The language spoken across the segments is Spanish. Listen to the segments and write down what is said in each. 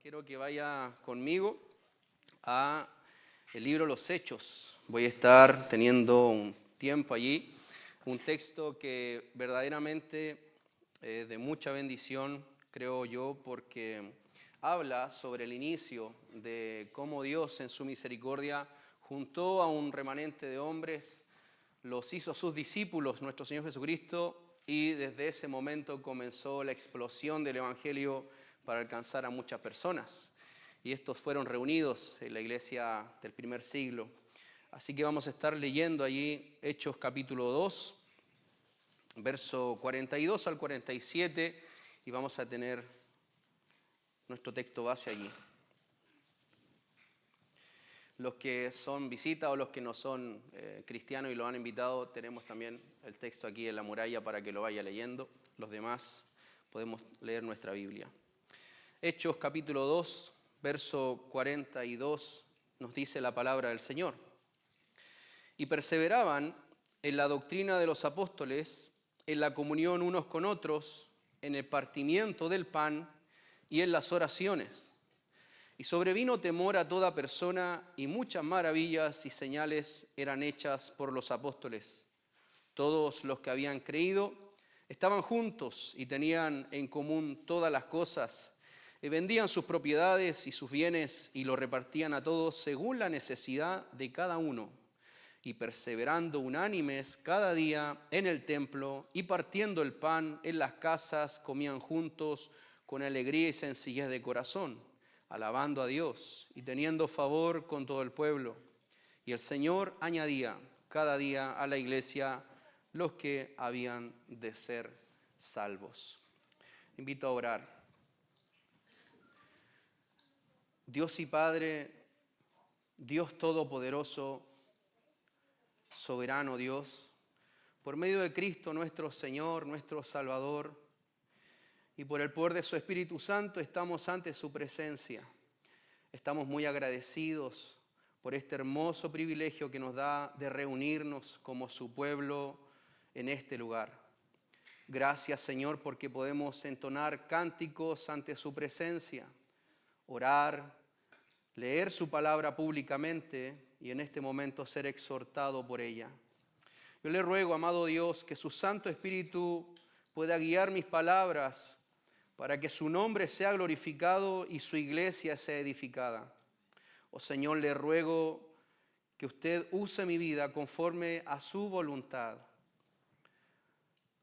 quiero que vaya conmigo a el libro Los Hechos. Voy a estar teniendo un tiempo allí, un texto que verdaderamente es de mucha bendición, creo yo, porque habla sobre el inicio de cómo Dios en su misericordia juntó a un remanente de hombres, los hizo sus discípulos, nuestro Señor Jesucristo, y desde ese momento comenzó la explosión del Evangelio para alcanzar a muchas personas. Y estos fueron reunidos en la iglesia del primer siglo. Así que vamos a estar leyendo allí Hechos capítulo 2, verso 42 al 47, y vamos a tener nuestro texto base allí. Los que son visita o los que no son cristianos y lo han invitado, tenemos también el texto aquí en la muralla para que lo vaya leyendo. Los demás podemos leer nuestra Biblia. Hechos capítulo 2, verso 42, nos dice la palabra del Señor. Y perseveraban en la doctrina de los apóstoles, en la comunión unos con otros, en el partimiento del pan y en las oraciones. Y sobrevino temor a toda persona, y muchas maravillas y señales eran hechas por los apóstoles. Todos los que habían creído estaban juntos y tenían en común todas las cosas, y vendían sus propiedades y sus bienes y lo repartían a todos según la necesidad de cada uno. Y perseverando unánimes cada día en el templo y partiendo el pan en las casas, comían juntos con alegría y sencillez de corazón, alabando a Dios y teniendo favor con todo el pueblo. Y el Señor añadía cada día a la iglesia los que habían de ser salvos. Invito a orar. Dios y Padre, Dios Todopoderoso, soberano Dios, por medio de Cristo nuestro Señor, nuestro Salvador, y por el poder de su Espíritu Santo estamos ante su presencia. Estamos muy agradecidos por este hermoso privilegio que nos da de reunirnos como su pueblo en este lugar. Gracias, Señor, porque podemos entonar cánticos ante su presencia, orar, leer su palabra públicamente y en este momento ser exhortado por ella. Yo le ruego, amado Dios, que su Santo Espíritu pueda guiar mis palabras para que su nombre sea glorificado y su iglesia sea edificada. Oh Señor, le ruego que usted use mi vida conforme a su voluntad,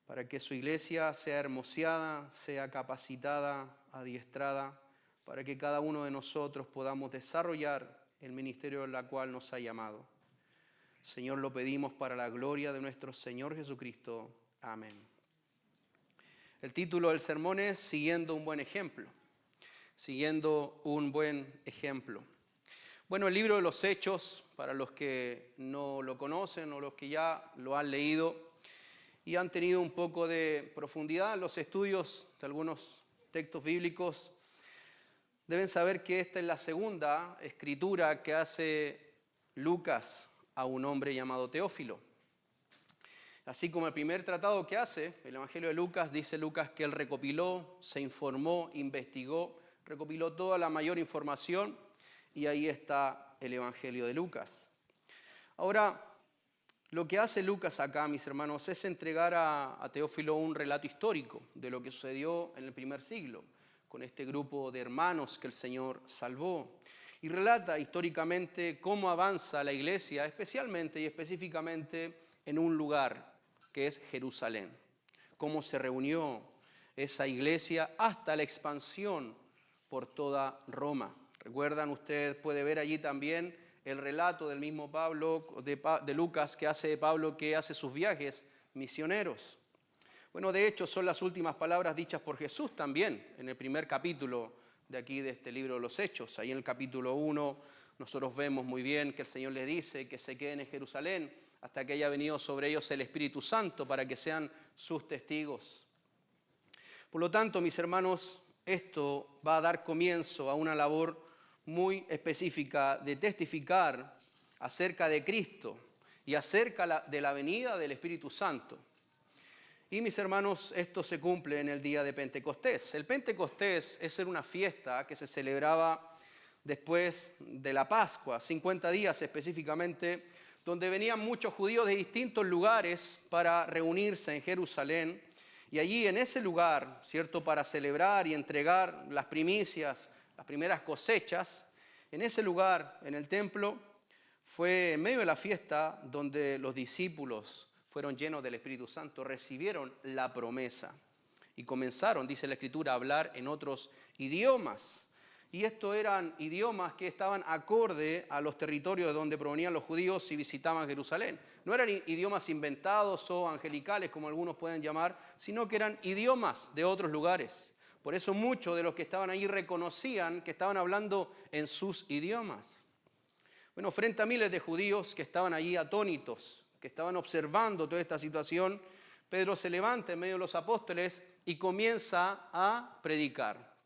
para que su iglesia sea hermoseada, sea capacitada, adiestrada, para que cada uno de nosotros podamos desarrollar el ministerio en el cual nos ha llamado. Señor, lo pedimos para la gloria de nuestro Señor Jesucristo. Amén. El título del sermón es Siguiendo un buen ejemplo. Siguiendo un buen ejemplo. Bueno, el libro de los Hechos, para los que no lo conocen o los que ya lo han leído y han tenido un poco de profundidad en los estudios de algunos textos bíblicos, deben saber que esta es la segunda escritura que hace Lucas a un hombre llamado Teófilo. Así como el primer tratado que hace, el Evangelio de Lucas, dice Lucas que él recopiló, se informó, investigó, recopiló toda la mayor información y ahí está el Evangelio de Lucas. Ahora, lo que hace Lucas acá, mis hermanos, es entregar a Teófilo un relato histórico de lo que sucedió en el primer siglo, con este grupo de hermanos que el Señor salvó. Y relata históricamente cómo avanza la iglesia, especialmente y específicamente en un lugar que es Jerusalén. Cómo se reunió esa iglesia hasta la expansión por toda Roma. Recuerdan, usted puede ver allí también el relato del mismo Pablo, de Lucas, que hace de Pablo que hace sus viajes misioneros. Bueno, de hecho, son las últimas palabras dichas por Jesús también en el primer capítulo de aquí, de este libro de los Hechos. Ahí en el capítulo 1 nosotros vemos muy bien que el Señor les dice que se queden en Jerusalén hasta que haya venido sobre ellos el Espíritu Santo para que sean sus testigos. Por lo tanto, mis hermanos, esto va a dar comienzo a una labor muy específica de testificar acerca de Cristo y acerca de la venida del Espíritu Santo. Y mis hermanos, esto se cumple en el día de Pentecostés. El Pentecostés es una fiesta que se celebraba después de la Pascua, 50 días específicamente, donde venían muchos judíos de distintos lugares para reunirse en Jerusalén. Y allí en ese lugar, ¿cierto?, para celebrar y entregar las primicias, las primeras cosechas, en ese lugar, en el templo, fue en medio de la fiesta donde los discípulos fueron llenos del Espíritu Santo, recibieron la promesa y comenzaron, dice la Escritura, a hablar en otros idiomas. Y estos eran idiomas que estaban acorde a los territorios de donde provenían los judíos y visitaban Jerusalén. No eran idiomas inventados o angelicales, como algunos pueden llamar, sino que eran idiomas de otros lugares. Por eso muchos de los que estaban allí reconocían que estaban hablando en sus idiomas. Bueno, frente a miles de judíos que estaban allí atónitos, que estaban observando toda esta situación, Pedro se levanta en medio de los apóstoles y comienza a predicar.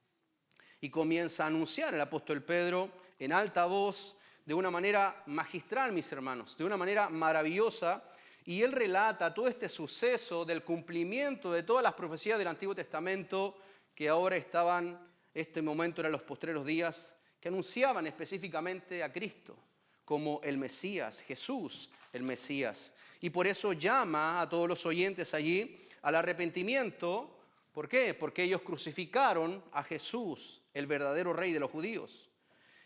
Y comienza a anunciar el apóstol Pedro en alta voz, de una manera magistral, mis hermanos, de una manera maravillosa. Y él relata todo este suceso del cumplimiento de todas las profecías del Antiguo Testamento que ahora estaban, este momento eran los postreros días, que anunciaban específicamente a Cristo como el Mesías, Jesús el Mesías. Y por eso llama a todos los oyentes allí al arrepentimiento. ¿Por qué? Porque ellos crucificaron a Jesús, el verdadero rey de los judíos.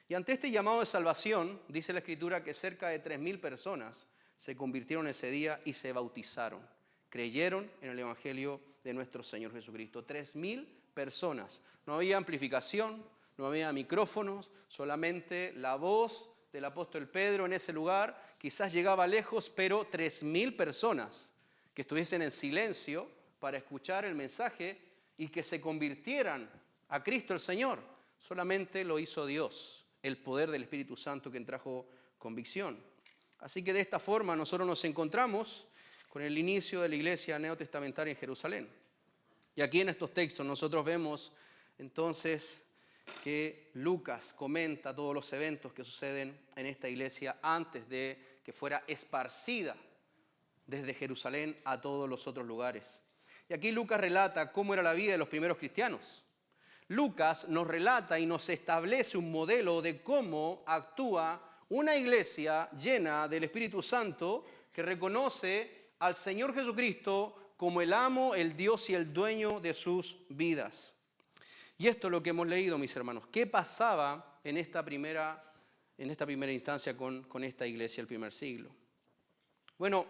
Y ante este llamado de salvación, dice la Escritura que cerca de 3.000 personas se convirtieron ese día y se bautizaron. Creyeron en el Evangelio de nuestro Señor Jesucristo. 3.000 personas. No había amplificación, no había micrófonos, solamente la voz del apóstol Pedro en ese lugar. Quizás llegaba lejos, pero 3.000 personas que estuviesen en silencio para escuchar el mensaje y que se convirtieran a Cristo el Señor. Solamente lo hizo Dios, el poder del Espíritu Santo que trajo convicción. Así que de esta forma nosotros nos encontramos con el inicio de la iglesia neotestamentaria en Jerusalén. Y aquí en estos textos nosotros vemos entonces que Lucas comenta todos los eventos que suceden en esta iglesia antes de que fuera esparcida desde Jerusalén a todos los otros lugares. Y aquí Lucas relata cómo era la vida de los primeros cristianos. Lucas nos relata y nos establece un modelo de cómo actúa una iglesia llena del Espíritu Santo que reconoce al Señor Jesucristo como el amo, el Dios y el dueño de sus vidas. Y esto es lo que hemos leído, mis hermanos. ¿Qué pasaba en esta primera instancia con esta iglesia del primer siglo? Bueno,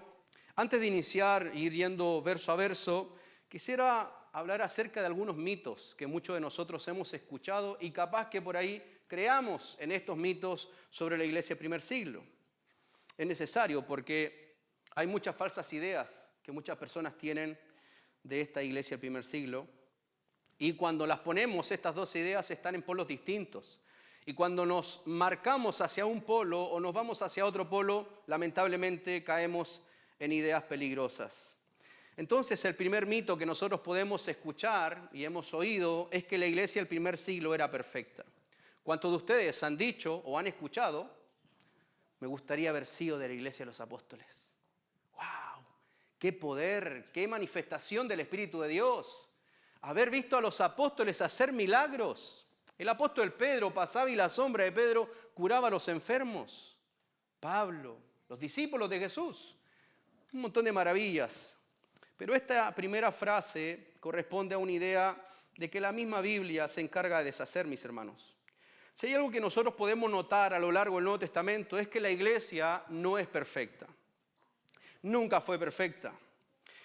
antes de iniciar, ir yendo verso a verso, quisiera hablar acerca de algunos mitos que muchos de nosotros hemos escuchado y capaz que por ahí creamos en estos mitos sobre la iglesia del primer siglo. Es necesario porque hay muchas falsas ideas que muchas personas tienen de esta iglesia del primer siglo. Y cuando las ponemos, estas dos ideas están en polos distintos. Y cuando nos marcamos hacia un polo o nos vamos hacia otro polo, lamentablemente caemos en ideas peligrosas. Entonces, el primer mito que nosotros podemos escuchar y hemos oído es que la iglesia del primer siglo era perfecta. ¿Cuántos de ustedes han dicho o han escuchado? Me gustaría haber sido de la iglesia de los apóstoles. ¡Wow! ¡Qué poder! ¡Qué manifestación del Espíritu de Dios! Haber visto a los apóstoles hacer milagros. El apóstol Pedro pasaba y la sombra de Pedro curaba a los enfermos. Pablo, los discípulos de Jesús. Un montón de maravillas. Pero esta primera frase corresponde a una idea de que la misma Biblia se encarga de deshacer, mis hermanos. Si hay algo que nosotros podemos notar a lo largo del Nuevo Testamento es que la iglesia no es perfecta. Nunca fue perfecta.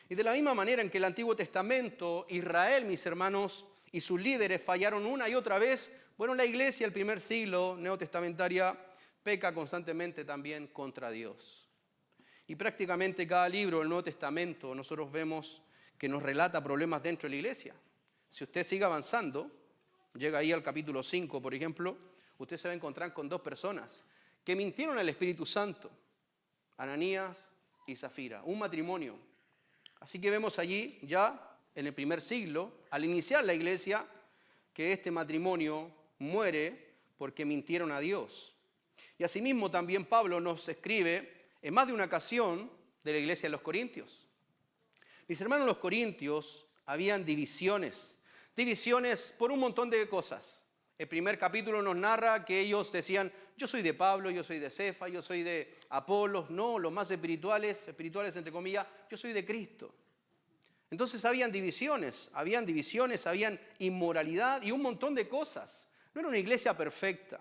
Y de la misma manera en que el Antiguo Testamento, Israel, mis hermanos, y sus líderes fallaron una y otra vez, bueno, la iglesia del primer siglo neotestamentaria peca constantemente también contra Dios. Y prácticamente cada libro del Nuevo Testamento nosotros vemos que nos relata problemas dentro de la iglesia. Si usted sigue avanzando, llega ahí al capítulo 5, por ejemplo, usted se va a encontrar con dos personas que mintieron al Espíritu Santo, Ananías y Zafira, un matrimonio. Así que vemos allí ya en el primer siglo, al iniciar la iglesia, que este matrimonio muere porque mintieron a Dios. Y asimismo también Pablo nos escribe en más de una ocasión de la iglesia de los Corintios. Mis hermanos, los corintios habían divisiones por un montón de cosas. El primer capítulo nos narra que ellos decían, yo soy de Pablo, yo soy de Cefa, yo soy de Apolos, no, los más espirituales entre comillas, yo soy de Cristo. Entonces habían divisiones, habían inmoralidad y un montón de cosas. No era una iglesia perfecta.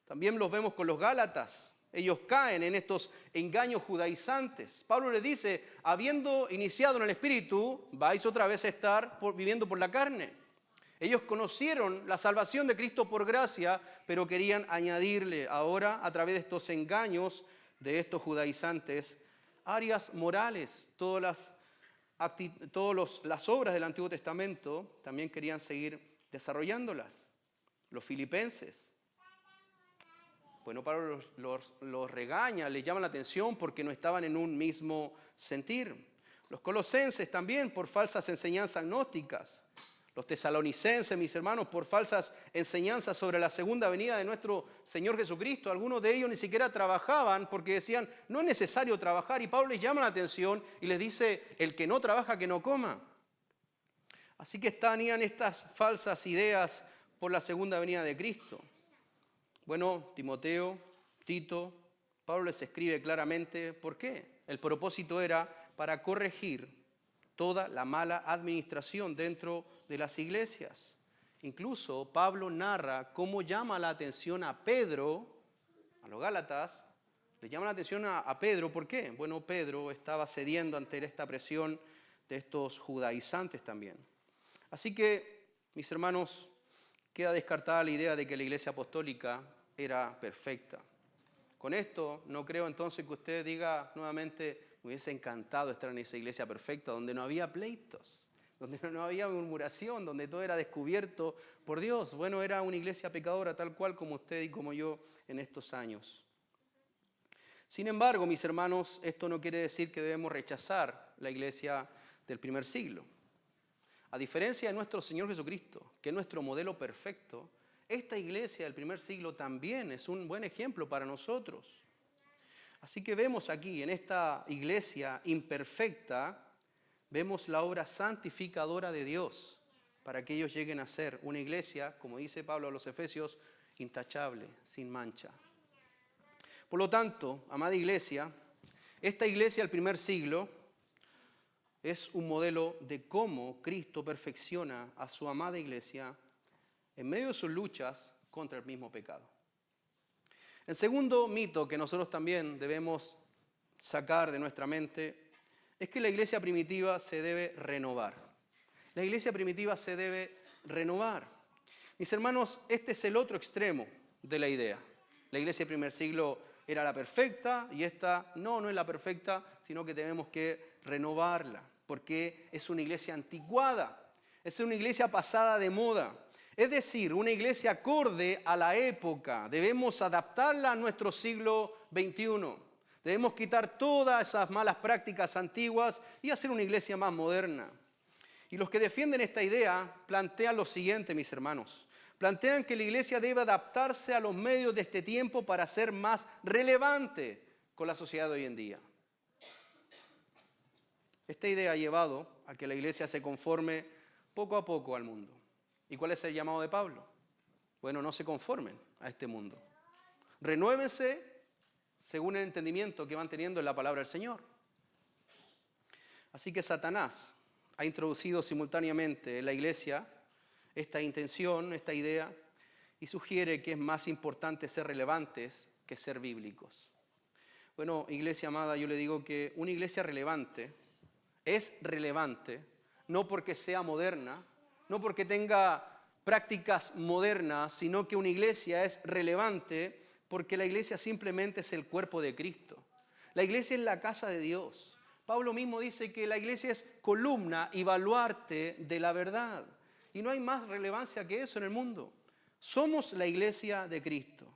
También los vemos con los Gálatas. Ellos caen en estos engaños judaizantes. Pablo les dice, habiendo iniciado en el Espíritu, vais otra vez a estar viviendo por la carne. Ellos conocieron la salvación de Cristo por gracia, pero querían añadirle ahora, a través de estos engaños de estos judaizantes, áreas morales. Todas las obras del Antiguo Testamento también querían seguir desarrollándolas. Los filipenses. Bueno, Pablo los regaña, les llama la atención porque no estaban en un mismo sentir. Los colosenses también por falsas enseñanzas gnósticas. Los tesalonicenses, mis hermanos, por falsas enseñanzas sobre la segunda venida de nuestro Señor Jesucristo. Algunos de ellos ni siquiera trabajaban porque decían, no es necesario trabajar. Y Pablo les llama la atención y les dice, el que no trabaja, que no coma. Así que tenían estas falsas ideas por la segunda venida de Cristo. Bueno, Timoteo, Tito, Pablo les escribe claramente por qué. El propósito era para corregir toda la mala administración dentro de las iglesias. Incluso Pablo narra cómo llama la atención a Pedro, a los Gálatas, le llama la atención a Pedro. ¿Por qué? Bueno, Pedro estaba cediendo ante esta presión de estos judaizantes también. Así que, mis hermanos, queda descartada la idea de que la iglesia apostólica era perfecta. Con esto no creo entonces que usted diga nuevamente, me hubiese encantado estar en esa iglesia perfecta donde no había pleitos, donde no había murmuración, donde todo era descubierto por Dios. Bueno, era una iglesia pecadora tal cual como usted y como yo en estos años. Sin embargo, mis hermanos, esto no quiere decir que debemos rechazar la iglesia del primer siglo. A diferencia de nuestro Señor Jesucristo, que es nuestro modelo perfecto, esta iglesia del primer siglo también es un buen ejemplo para nosotros. Así que vemos aquí, en esta iglesia imperfecta, vemos la obra santificadora de Dios para que ellos lleguen a ser una iglesia, como dice Pablo a los Efesios, intachable, sin mancha. Por lo tanto, amada iglesia, esta iglesia del primer siglo es un modelo de cómo Cristo perfecciona a su amada iglesia en medio de sus luchas contra el mismo pecado. El segundo mito que nosotros también debemos sacar de nuestra mente es que la iglesia primitiva se debe renovar. La iglesia primitiva se debe renovar. Mis hermanos, este es el otro extremo de la idea. La iglesia del primer siglo era la perfecta y esta no es la perfecta, sino que tenemos que renovarla, porque es una iglesia anticuada, es una iglesia pasada de moda. Es decir, una iglesia acorde a la época. Debemos adaptarla a nuestro siglo XXI. Debemos quitar todas esas malas prácticas antiguas y hacer una iglesia más moderna. Y los que defienden esta idea plantean lo siguiente, mis hermanos. Plantean que la iglesia debe adaptarse a los medios de este tiempo para ser más relevante con la sociedad de hoy en día. Esta idea ha llevado a que la iglesia se conforme poco a poco al mundo. ¿Y cuál es el llamado de Pablo? Bueno, no se conformen a este mundo. Renuévense según el entendimiento que van teniendo en la palabra del Señor. Así que Satanás ha introducido simultáneamente en la iglesia esta intención, esta idea, y sugiere que es más importante ser relevantes que ser bíblicos. Bueno, iglesia amada, yo le digo que una iglesia relevante es relevante, no porque sea moderna, no porque tenga prácticas modernas, sino que una iglesia es relevante porque la iglesia simplemente es el cuerpo de Cristo. La iglesia es la casa de Dios. Pablo mismo dice que la iglesia es columna y baluarte de la verdad. Y no hay más relevancia que eso en el mundo. Somos la iglesia de Cristo.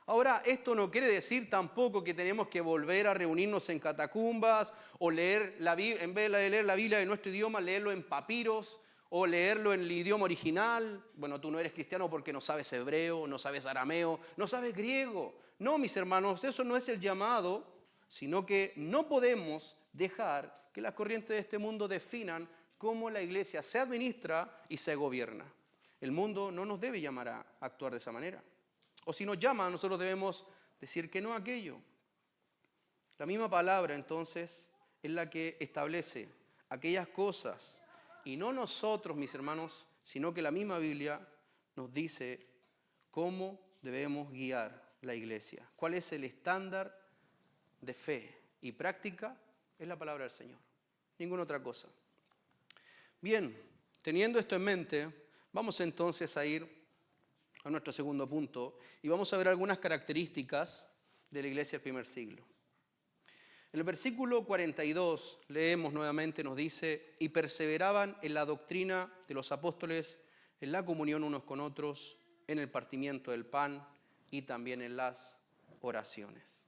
Ahora, esto no quiere decir tampoco que tenemos que volver a reunirnos en catacumbas o leer la Biblia, en vez de leer la Biblia en nuestro idioma, leerlo en papiros o leerlo en el idioma original. Bueno, tú no eres cristiano porque no sabes hebreo, no sabes arameo, no sabes griego. No, mis hermanos, eso no es el llamado, sino que no podemos dejar que que las corrientes de este mundo definan cómo la iglesia se administra y se gobierna. El mundo no nos debe llamar a actuar de esa manera. O si nos llama, nosotros debemos decir que no a aquello. La misma palabra, entonces, es la que establece aquellas cosas. Y no nosotros, mis hermanos, sino que la misma Biblia nos dice cómo debemos guiar la iglesia. ¿Cuál es el estándar de fe y práctica? Es la palabra del Señor. Ninguna otra cosa. Bien, teniendo esto en mente, vamos entonces a ir a nuestro segundo punto y vamos a ver algunas características de la iglesia del primer siglo. En el versículo 42 leemos nuevamente, nos dice, y perseveraban en la doctrina de los apóstoles, en la comunión unos con otros, en el partimiento del pan y también en las oraciones.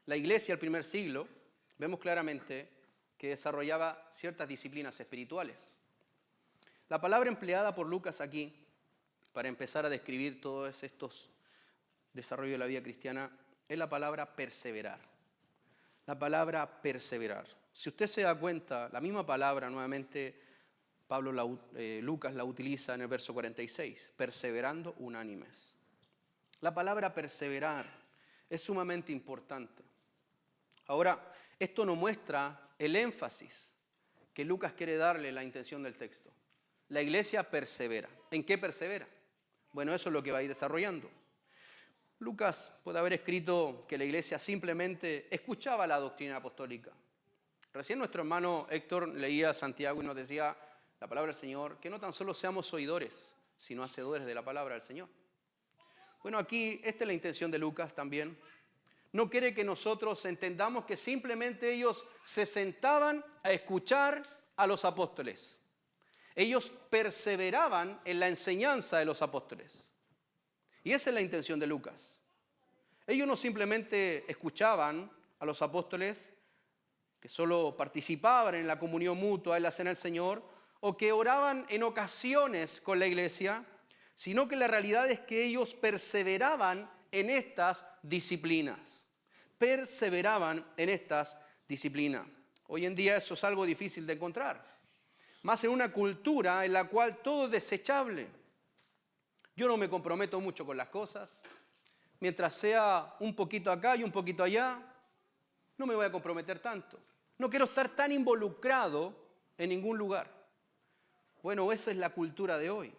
La iglesia del primer siglo, vemos claramente que desarrollaba ciertas disciplinas espirituales. La palabra empleada por Lucas aquí, para empezar a describir todos estos desarrollos de la vida cristiana, es la palabra perseverar. La palabra perseverar. Si usted se da cuenta, la misma palabra nuevamente Lucas la utiliza en el verso 46, perseverando unánimes. La palabra perseverar es sumamente importante. Ahora, esto nos muestra el énfasis que Lucas quiere darle a la intención del texto. La iglesia persevera. ¿En qué persevera? Bueno, eso es lo que va a ir desarrollando. Lucas puede haber escrito que la iglesia simplemente escuchaba la doctrina apostólica. Recién nuestro hermano Héctor leía Santiago y nos decía la palabra del Señor, que no tan solo seamos oidores, sino hacedores de la palabra del Señor. Bueno, aquí esta es la intención de Lucas también. No quiere que nosotros entendamos que simplemente ellos se sentaban a escuchar a los apóstoles. Ellos perseveraban en la enseñanza de los apóstoles. Y esa es la intención de Lucas. Ellos no simplemente escuchaban a los apóstoles, que solo participaban en la comunión mutua, en la cena del Señor, o que oraban en ocasiones con la iglesia, sino que la realidad es que ellos perseveraban en estas disciplinas. Perseveraban en estas disciplinas. Hoy en día eso es algo difícil de encontrar. Más en una cultura en la cual todo es desechable. Yo no me comprometo mucho con las cosas. Mientras sea un poquito acá y un poquito allá, no me voy a comprometer tanto. No quiero estar tan involucrado en ningún lugar. Bueno, esa es la cultura de hoy.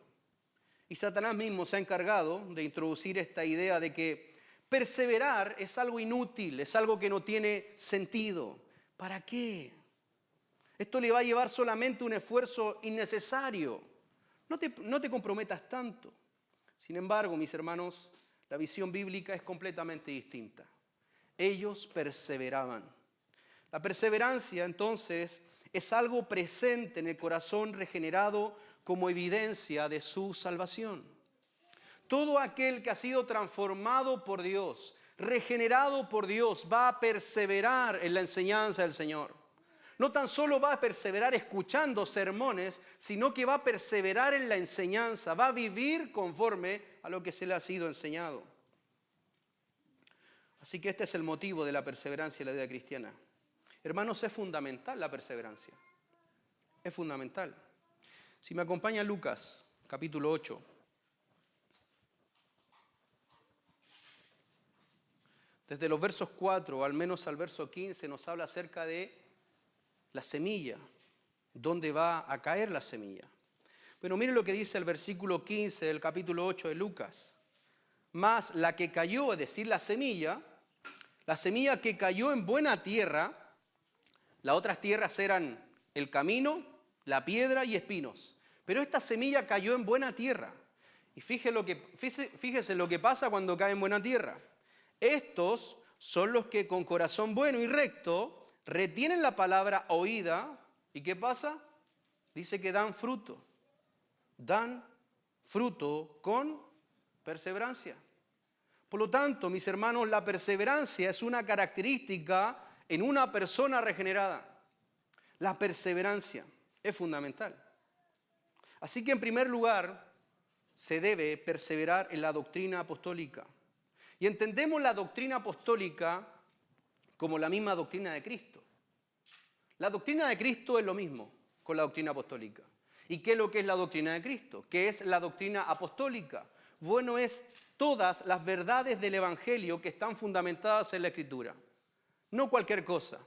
Y Satanás mismo se ha encargado de introducir esta idea de que perseverar es algo inútil, es algo que no tiene sentido. ¿Para qué? Esto le va a llevar solamente un esfuerzo innecesario. No te comprometas tanto. Sin embargo, mis hermanos, la visión bíblica es completamente distinta. Ellos perseveraban. La perseverancia, entonces, es algo presente en el corazón regenerado como evidencia de su salvación. Todo aquel que ha sido transformado por Dios, regenerado por Dios, va a perseverar en la enseñanza del Señor. No tan solo va a perseverar escuchando sermones, sino que va a perseverar en la enseñanza, va a vivir conforme a lo que se le ha sido enseñado. Así que este es el motivo de la perseverancia en la vida cristiana. Hermanos, es fundamental la perseverancia. Es fundamental. Si me acompaña Lucas, capítulo 8. Desde los versos 4, al menos al verso 15, nos habla acerca de la semilla, dónde va a caer la semilla. Bueno, miren lo que dice el versículo 15 del capítulo 8 de Lucas. Mas la que cayó, es decir, la semilla que cayó en buena tierra, las otras tierras eran el camino, la piedra y espinos. Pero esta semilla cayó en buena tierra. Y fíjese lo que pasa cuando cae en buena tierra. Estos son los que con corazón bueno y recto retienen la palabra oída. ¿Y qué pasa? Dice que dan fruto. Dan fruto con perseverancia. Por lo tanto, mis hermanos, la perseverancia es una característica en una persona regenerada. La perseverancia es fundamental. Así que en primer lugar, se debe perseverar en la doctrina apostólica. Y entendemos la doctrina apostólica como la misma doctrina de Cristo. La doctrina de Cristo es lo mismo con la doctrina apostólica. ¿Y qué es lo que es la doctrina de Cristo? ¿Qué es la doctrina apostólica? Bueno, es todas las verdades del Evangelio que están fundamentadas en la Escritura. No cualquier cosa.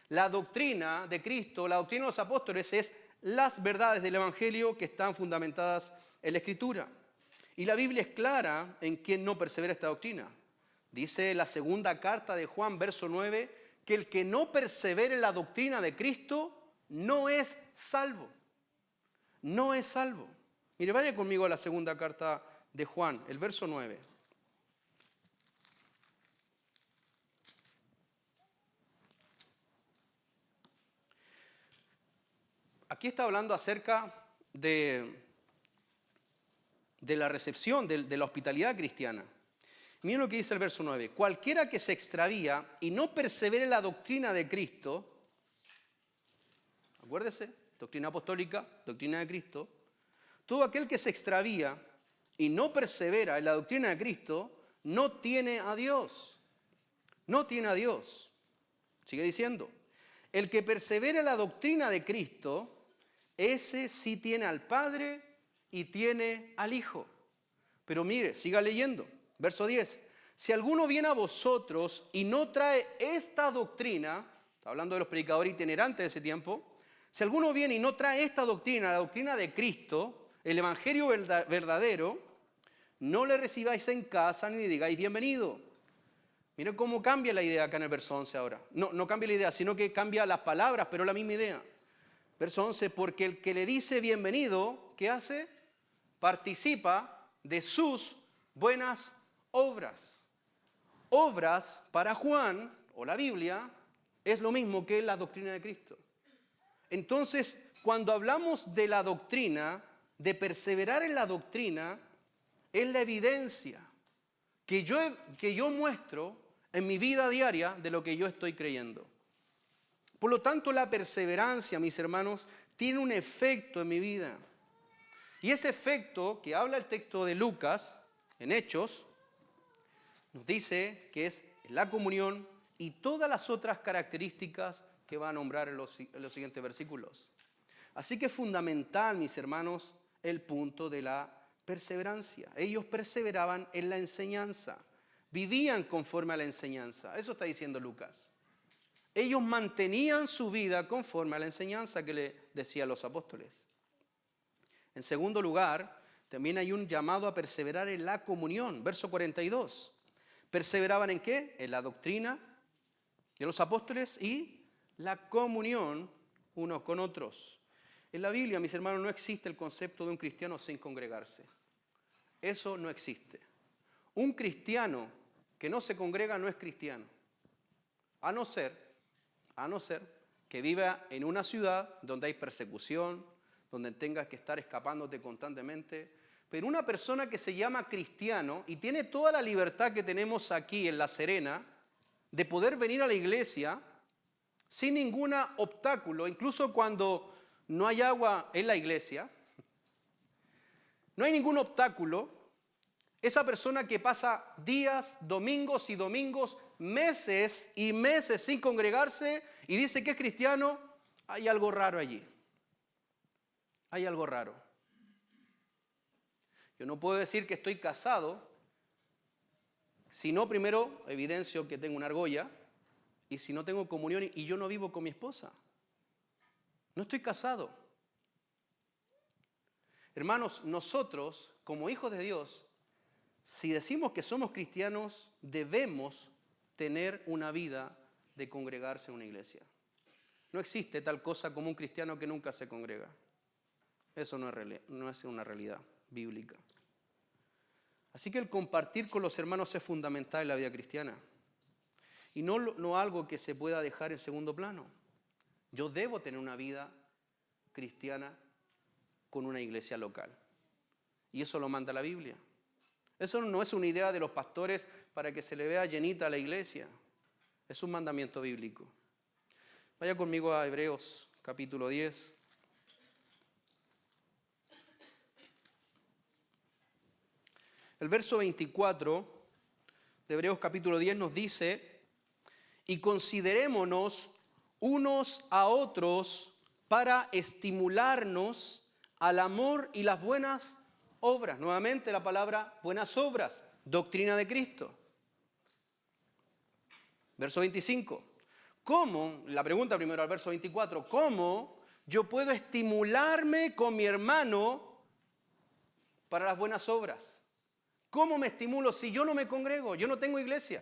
La doctrina de Cristo, la doctrina de los apóstoles es las verdades del Evangelio que están fundamentadas en la Escritura. Y la Biblia es clara en quién no persevera esta doctrina. Dice la segunda carta de Juan, verso 9, que el que no persevere en la doctrina de Cristo no es salvo. No es salvo. Mire, vaya conmigo a la segunda carta de Juan, el verso 9. Aquí está hablando acerca de la recepción, de la hospitalidad cristiana. Miren lo que dice el verso 9. Cualquiera que se extravía y no persevere en la doctrina de Cristo, acuérdese, doctrina apostólica, doctrina de Cristo, todo aquel que se extravía y no persevera en la doctrina de Cristo, no tiene a Dios. No tiene a Dios. Sigue diciendo, el que persevera en la doctrina de Cristo, ese sí tiene al Padre y tiene al Hijo. Pero mire, siga leyendo. Verso 10. Si alguno viene a vosotros y no trae esta doctrina, está hablando de los predicadores itinerantes de ese tiempo, si alguno viene y no trae esta doctrina, la doctrina de Cristo, el evangelio verdadero, no le recibáis en casa ni le digáis bienvenido. Miren cómo cambia la idea acá en el verso 11 ahora. No cambia la idea, sino que cambia las palabras, pero la misma idea. Verso 11, porque el que le dice bienvenido, ¿qué hace? Participa de sus buenas obras. Obras para Juan, o la Biblia, es lo mismo que la doctrina de Cristo. Entonces, cuando hablamos de la doctrina, de perseverar en la doctrina, es la evidencia que yo muestro en mi vida diaria de lo que yo estoy creyendo. Por lo tanto, la perseverancia, mis hermanos, tiene un efecto en mi vida. Y ese efecto que habla el texto de Lucas, en Hechos, nos dice que es la comunión y todas las otras características que va a nombrar en los siguientes versículos. Así que es fundamental, mis hermanos, el punto de la perseverancia. Ellos perseveraban en la enseñanza, vivían conforme a la enseñanza. Eso está diciendo Lucas. Ellos mantenían su vida conforme a la enseñanza que le decían los apóstoles. En segundo lugar, también hay un llamado a perseverar en la comunión. Verso 42. ¿Perseveraban en qué? En la doctrina de los apóstoles y la comunión unos con otros. En la Biblia, mis hermanos, no existe el concepto de un cristiano sin congregarse. Eso no existe. Un cristiano que no se congrega no es cristiano. A no ser que viva en una ciudad donde hay persecución, donde tengas que estar escapándote constantemente. Pero una persona que se llama cristiano y tiene toda la libertad que tenemos aquí en La Serena de poder venir a la iglesia sin ningún obstáculo, incluso cuando no hay agua en la iglesia, no hay ningún obstáculo. Esa persona que pasa días, domingos y domingos, meses y meses sin congregarse y dice que es cristiano, hay algo raro allí. Hay algo raro. Yo no puedo decir que estoy casado, si no primero evidencio que tengo una argolla y si no tengo comunión y yo no vivo con mi esposa. No estoy casado. Hermanos, nosotros como hijos de Dios, si decimos que somos cristianos, debemos tener una vida de congregarse en una iglesia. No existe tal cosa como un cristiano que nunca se congrega. Eso no es una realidad bíblica. Así que el compartir con los hermanos es fundamental en la vida cristiana. Y no algo que se pueda dejar en segundo plano. Yo debo tener una vida cristiana con una iglesia local. Y eso lo manda la Biblia. Eso no es una idea de los pastores para que se le vea llenita la iglesia. Es un mandamiento bíblico. Vaya conmigo a Hebreos capítulo 10. El verso 24 de Hebreos capítulo 10 nos dice: y considerémonos unos a otros para estimularnos al amor y las buenas obras. Nuevamente la palabra buenas obras, doctrina de Cristo. Verso 25. ¿Cómo? La pregunta primero al verso 24. ¿Cómo yo puedo estimularme con mi hermano para las buenas obras? ¿Cómo me estimulo si yo no me congrego? Yo no tengo iglesia.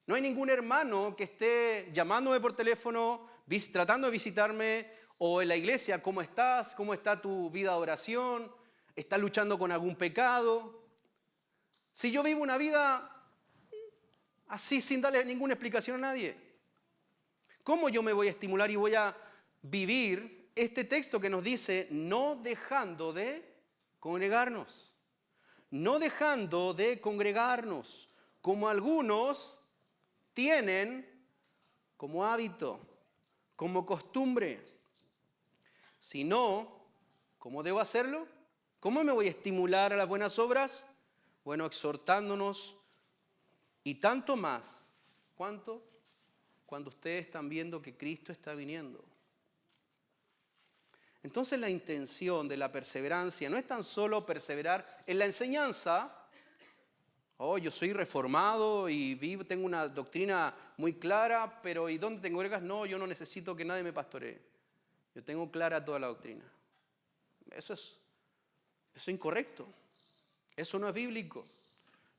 No hay ningún hermano que esté llamándome por teléfono, tratando de visitarme, o en la iglesia: ¿cómo estás? ¿Cómo está tu vida de oración? ¿Estás luchando con algún pecado? Si yo vivo una vida así, sin darle ninguna explicación a nadie, ¿cómo yo me voy a estimular y voy a vivir este texto que nos dice: no dejando de congregarnos? No dejando de congregarnos, como algunos tienen como hábito, como costumbre. Si no, ¿cómo debo hacerlo? ¿Cómo me voy a estimular a las buenas obras? Bueno, exhortándonos, y tanto más. ¿Cuánto? Cuando ustedes están viendo que Cristo está viniendo. Entonces la intención de la perseverancia no es tan solo perseverar en la enseñanza. Oh, yo soy reformado y tengo una doctrina muy clara, pero ¿y dónde te congregas? No, yo no necesito que nadie me pastoree. Yo tengo clara toda la doctrina. Eso es incorrecto. Eso no es bíblico.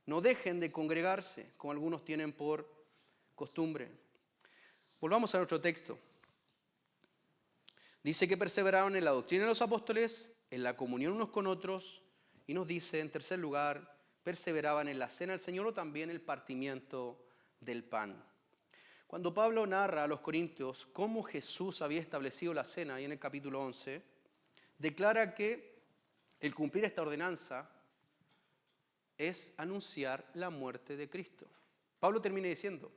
No dejen de congregarse, como algunos tienen por costumbre. Volvamos a nuestro texto. Dice que perseveraron en la doctrina de los apóstoles, en la comunión unos con otros, y nos dice, en tercer lugar, perseveraban en la cena del Señor o también el partimiento del pan. Cuando Pablo narra a los corintios cómo Jesús había establecido la cena, ahí en el capítulo 11, declara que el cumplir esta ordenanza es anunciar la muerte de Cristo. Pablo termina diciendo: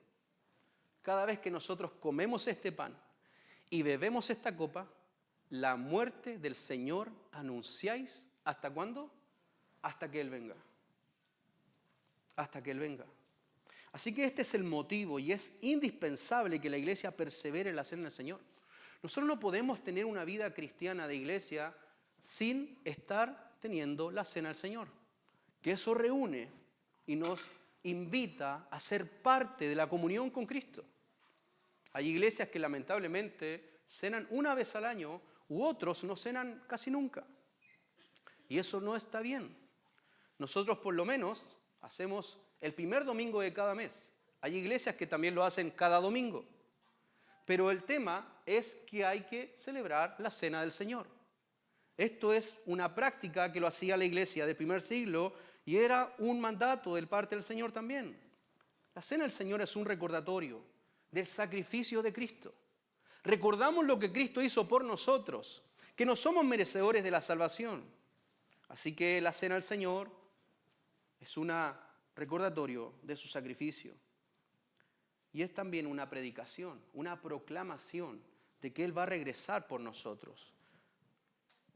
cada vez que nosotros comemos este pan y bebemos esta copa, la muerte del Señor anunciáis. ¿Hasta cuándo? Hasta que Él venga. Hasta que Él venga. Así que este es el motivo y es indispensable que la iglesia persevere en la cena del Señor. Nosotros no podemos tener una vida cristiana de iglesia sin estar teniendo la cena del Señor. Que eso reúne y nos invita a ser parte de la comunión con Cristo. Hay iglesias que lamentablemente cenan una vez al año, u otros no cenan casi nunca. Y eso no está bien. Nosotros por lo menos hacemos el primer domingo de cada mes. Hay iglesias que también lo hacen cada domingo. Pero el tema es que hay que celebrar la cena del Señor. Esto es una práctica que lo hacía la iglesia del primer siglo y era un mandato de parte del Señor también. La cena del Señor es un recordatorio del sacrificio de Cristo. Recordamos lo que Cristo hizo por nosotros, que no somos merecedores de la salvación. Así que la cena del Señor es un recordatorio de su sacrificio. Y es también una predicación, una proclamación de que Él va a regresar por nosotros.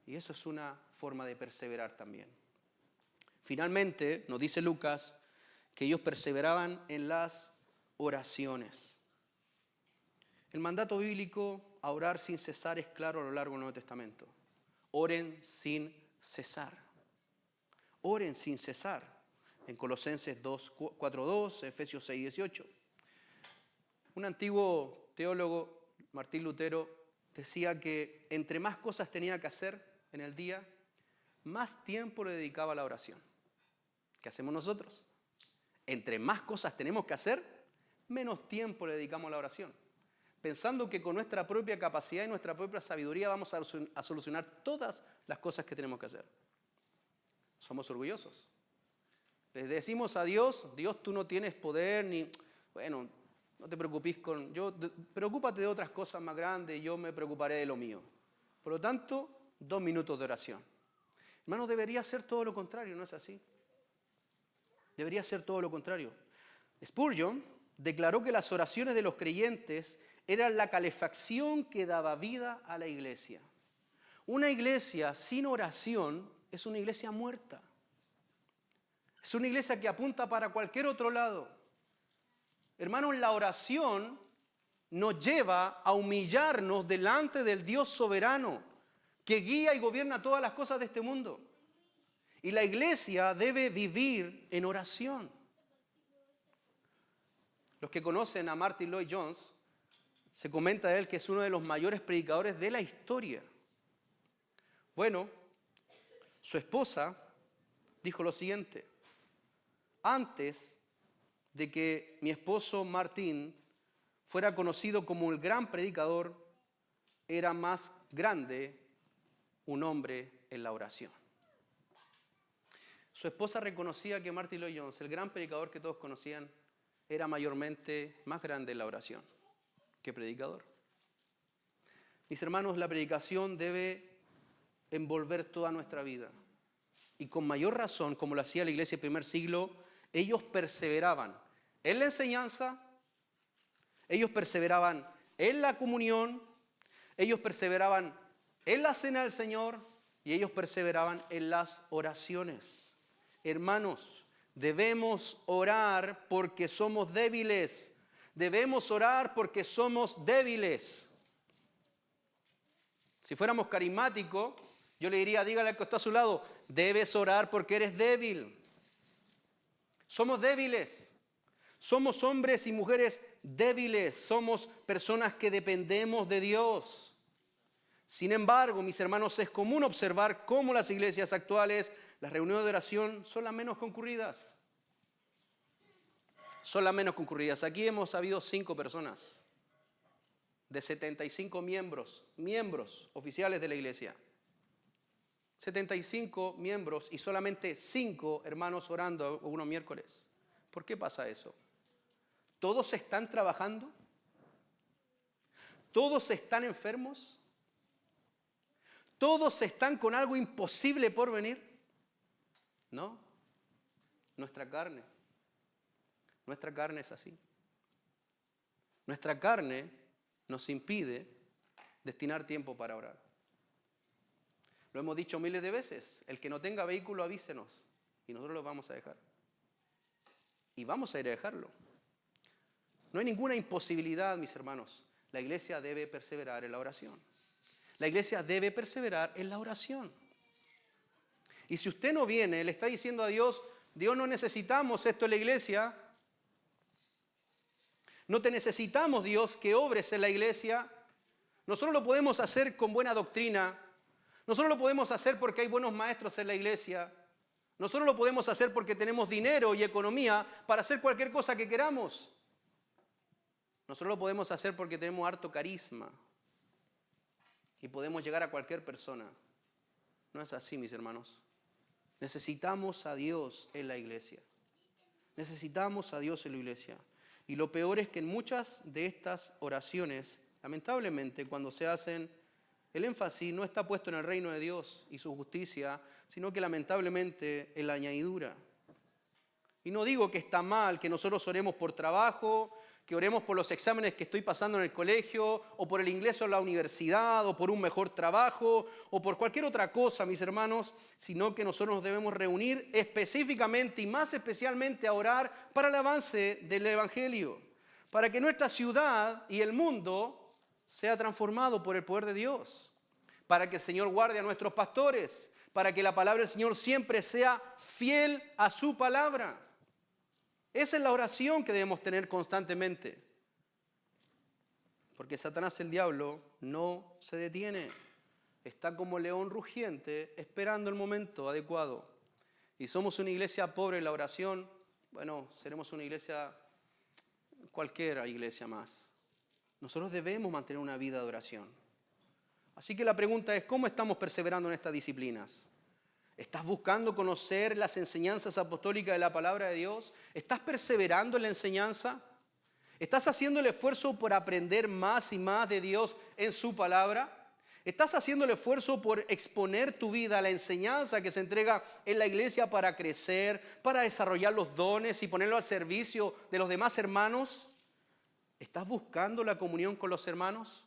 Y eso es una forma de perseverar también. Finalmente, nos dice Lucas que ellos perseveraban en las oraciones. El mandato bíblico a orar sin cesar es claro a lo largo del Nuevo Testamento. Oren sin cesar. Oren sin cesar. En Colosenses 4:2, Efesios 6:18. Un antiguo teólogo, Martín Lutero, decía que entre más cosas tenía que hacer en el día, más tiempo le dedicaba a la oración. ¿Qué hacemos nosotros? Entre más cosas tenemos que hacer, menos tiempo le dedicamos a la oración. Pensando que con nuestra propia capacidad y nuestra propia sabiduría vamos a solucionar todas las cosas que tenemos que hacer. Somos orgullosos. Les decimos a Dios: Dios, tú no tienes poder, ni, bueno, no te preocupes preocúpate de otras cosas más grandes, yo me preocuparé de lo mío. Por lo tanto, 2 minutos de oración. Hermano, debería ser todo lo contrario, ¿no es así? Debería ser todo lo contrario. Spurgeon declaró que las oraciones de los creyentes eran la calefacción que daba vida a la iglesia. Una iglesia sin oración es una iglesia muerta. Es una iglesia que apunta para cualquier otro lado. Hermanos, la oración nos lleva a humillarnos delante del Dios soberano que guía y gobierna todas las cosas de este mundo. Y la iglesia debe vivir en oración. Los que conocen a Martin Lloyd-Jones, se comenta de él que es uno de los mayores predicadores de la historia. Bueno, su esposa dijo lo siguiente: antes de que mi esposo Martín fuera conocido como el gran predicador, era más grande un hombre en la oración. Su esposa reconocía que Martin Lloyd-Jones, el gran predicador que todos conocían, era mayormente más grande en la oración que predicador. Mis hermanos, la predicación debe envolver toda nuestra vida. Y con mayor razón, como lo hacía la iglesia del primer siglo, ellos perseveraban en la enseñanza, ellos perseveraban en la comunión, ellos perseveraban en la cena del Señor y ellos perseveraban en las oraciones. Hermanos, debemos orar porque somos débiles. Debemos orar porque somos débiles. Si fuéramos carismáticos, yo le diría, dígale al que está a su lado, debes orar porque eres débil. Somos débiles. Somos hombres y mujeres débiles. Somos personas que dependemos de Dios. Sin embargo, mis hermanos, es común observar cómo las iglesias actuales, las reuniones de oración son las menos concurridas. Son las menos concurridas. Aquí hemos habido 5 personas de 75 miembros oficiales de la iglesia. 75 miembros y solamente 5 hermanos orando unos miércoles. ¿Por qué pasa eso? ¿Todos están trabajando? ¿Todos están enfermos? ¿Todos están con algo imposible por venir? No. Nuestra carne es así. Nuestra carne nos impide destinar tiempo para orar. Lo hemos dicho miles de veces. El que no tenga vehículo, avísenos. Y nosotros lo vamos a dejar. Y vamos a ir a dejarlo. No hay ninguna imposibilidad, mis hermanos. La iglesia debe perseverar en la oración. La iglesia debe perseverar en la oración. Y si usted no viene, le está diciendo a Dios, Dios, no necesitamos esto en la iglesia. No te necesitamos, Dios, que obres en la iglesia. Nosotros lo podemos hacer con buena doctrina. Nosotros lo podemos hacer porque hay buenos maestros en la iglesia. Nosotros lo podemos hacer porque tenemos dinero y economía para hacer cualquier cosa que queramos. Nosotros lo podemos hacer porque tenemos harto carisma y podemos llegar a cualquier persona. No es así, mis hermanos. Necesitamos a Dios en la iglesia. Necesitamos a Dios en la iglesia. Y lo peor es que en muchas de estas oraciones, lamentablemente, cuando se hacen, el énfasis no está puesto en el reino de Dios y su justicia, sino que lamentablemente en la añadidura. Y no digo que está mal que nosotros oremos por trabajo, que oremos por los exámenes que estoy pasando en el colegio, o por el ingreso a la universidad, o por un mejor trabajo, o por cualquier otra cosa, mis hermanos, sino que nosotros nos debemos reunir específicamente y más especialmente a orar para el avance del Evangelio, para que nuestra ciudad y el mundo sea transformado por el poder de Dios, para que el Señor guarde a nuestros pastores, para que la palabra del Señor siempre sea fiel a su palabra. Esa es la oración que debemos tener constantemente. Porque Satanás, el diablo, no se detiene. Está como león rugiente esperando el momento adecuado. Y somos una iglesia pobre en la oración. Bueno, seremos una iglesia, cualquier iglesia más. Nosotros debemos mantener una vida de oración. Así que la pregunta es, ¿cómo estamos perseverando en estas disciplinas? ¿Estás buscando conocer las enseñanzas apostólicas de la palabra de Dios? ¿Estás perseverando en la enseñanza? ¿Estás haciendo el esfuerzo por aprender más y más de Dios en su palabra? ¿Estás haciendo el esfuerzo por exponer tu vida a la enseñanza que se entrega en la iglesia para crecer, para desarrollar los dones y ponerlo al servicio de los demás hermanos? ¿Estás buscando la comunión con los hermanos?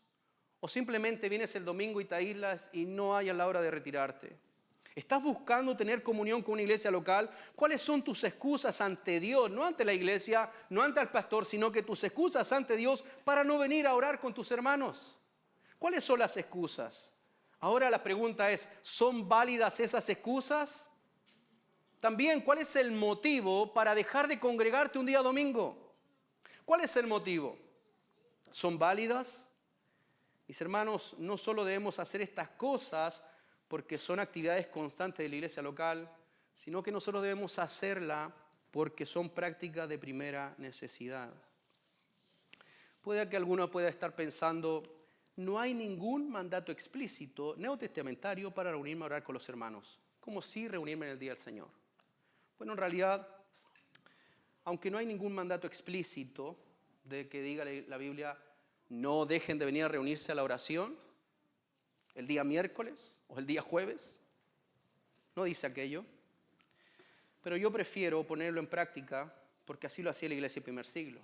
¿O simplemente vienes el domingo y te aíslas y no hay a la hora de retirarte? ¿Estás buscando tener comunión con una iglesia local? ¿Cuáles son tus excusas ante Dios? No ante la iglesia, no ante el pastor, sino que tus excusas ante Dios para no venir a orar con tus hermanos. ¿Cuáles son las excusas? Ahora la pregunta es, ¿son válidas esas excusas? También, ¿cuál es el motivo para dejar de congregarte un día domingo? ¿Cuál es el motivo? ¿Son válidas? Mis hermanos, no solo debemos hacer estas cosas porque son actividades constantes de la iglesia local, sino que nosotros debemos hacerla porque son prácticas de primera necesidad. Puede que alguno pueda estar pensando, no hay ningún mandato explícito neotestamentario para reunirme a orar con los hermanos, como si reunirme en el día del Señor. Bueno, en realidad, aunque no hay ningún mandato explícito de que diga la Biblia, no dejen de venir a reunirse a la oración el día miércoles o el día jueves, no dice aquello, pero yo prefiero ponerlo en práctica porque así lo hacía la iglesia del primer siglo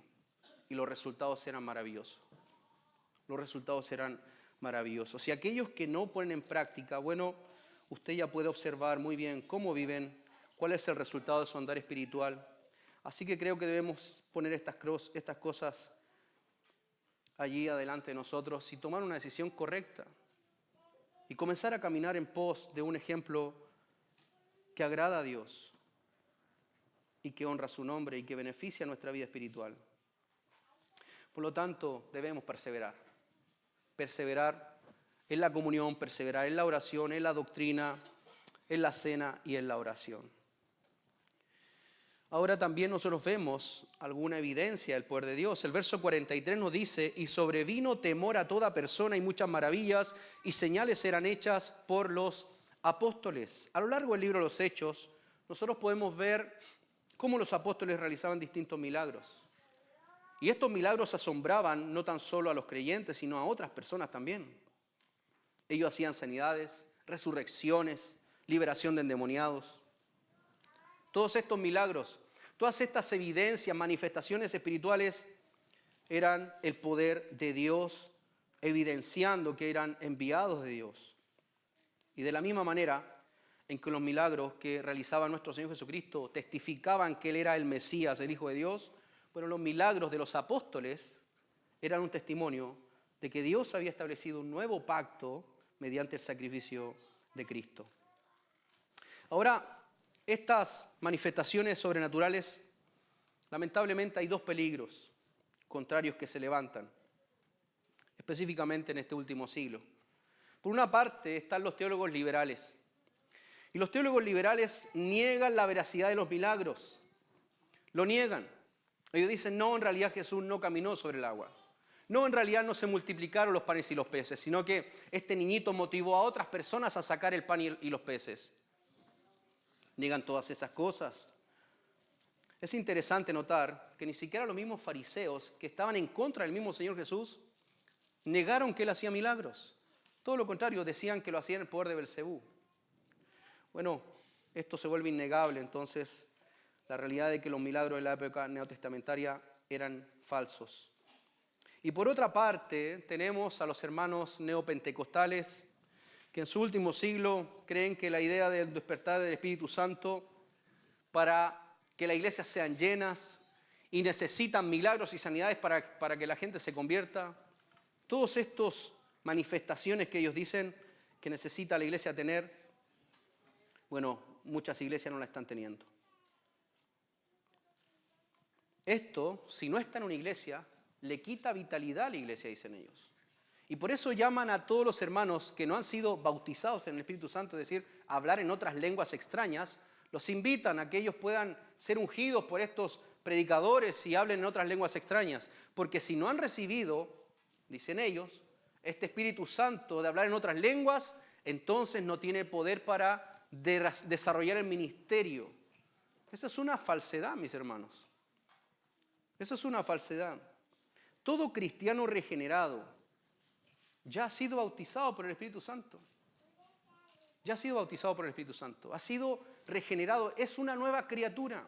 y los resultados eran maravillosos. Los resultados serán maravillosos. Y aquellos que no ponen en práctica, bueno, usted ya puede observar muy bien cómo viven, cuál es el resultado de su andar espiritual. Así que creo que debemos poner estas cosas allí adelante de nosotros y tomar una decisión correcta y comenzar a caminar en pos de un ejemplo que agrada a Dios y que honra su nombre y que beneficia nuestra vida espiritual. Por lo tanto, debemos perseverar. Perseverar en la comunión, perseverar en la oración, en la doctrina, en la cena y en la oración. Ahora también nosotros vemos alguna evidencia del poder de Dios. El verso 43 nos dice, y sobrevino temor a toda persona y muchas maravillas y señales eran hechas por los apóstoles. A lo largo del libro de los Hechos, nosotros podemos ver cómo los apóstoles realizaban distintos milagros. Y estos milagros asombraban no tan solo a los creyentes, sino a otras personas también. Ellos hacían sanidades, resurrecciones, liberación de endemoniados. Todos estos milagros, todas estas evidencias, manifestaciones espirituales eran el poder de Dios, evidenciando que eran enviados de Dios. Y de la misma manera en que los milagros que realizaba nuestro Señor Jesucristo testificaban que Él era el Mesías, el Hijo de Dios, bueno, los milagros de los apóstoles eran un testimonio de que Dios había establecido un nuevo pacto mediante el sacrificio de Cristo. Ahora, estas manifestaciones sobrenaturales, lamentablemente hay dos peligros contrarios que se levantan, específicamente en este último siglo. Por una parte están los teólogos liberales. Y los teólogos liberales niegan la veracidad de los milagros. Lo niegan. Ellos dicen, no, en realidad Jesús no caminó sobre el agua. No, en realidad no se multiplicaron los panes y los peces, sino que este niñito motivó a otras personas a sacar el pan y los peces. Niegan todas esas cosas. Es interesante notar que ni siquiera los mismos fariseos que estaban en contra del mismo Señor Jesús negaron que Él hacía milagros. Todo lo contrario, decían que lo hacía en el poder de Belcebú. Bueno, esto se vuelve innegable, entonces, la realidad de que los milagros de la época neotestamentaria eran falsos. Y por otra parte, tenemos a los hermanos neopentecostales que en su último siglo creen que la idea del despertar del Espíritu Santo para que las iglesias sean llenas y necesitan milagros y sanidades para que la gente se convierta. Todas estas manifestaciones que ellos dicen que necesita la iglesia tener, bueno, muchas iglesias no la están teniendo. Esto, si no está en una iglesia, le quita vitalidad a la iglesia, dicen ellos. Y por eso llaman a todos los hermanos que no han sido bautizados en el Espíritu Santo, es decir, hablar en otras lenguas extrañas, los invitan a que ellos puedan ser ungidos por estos predicadores y hablen en otras lenguas extrañas. Porque si no han recibido, dicen ellos, este Espíritu Santo de hablar en otras lenguas, entonces no tiene poder para desarrollar el ministerio. Esa es una falsedad, mis hermanos. Eso es una falsedad. Todo cristiano regenerado ya ha sido bautizado por el Espíritu Santo. Ya ha sido bautizado por el Espíritu Santo. Ha sido regenerado. Es una nueva criatura.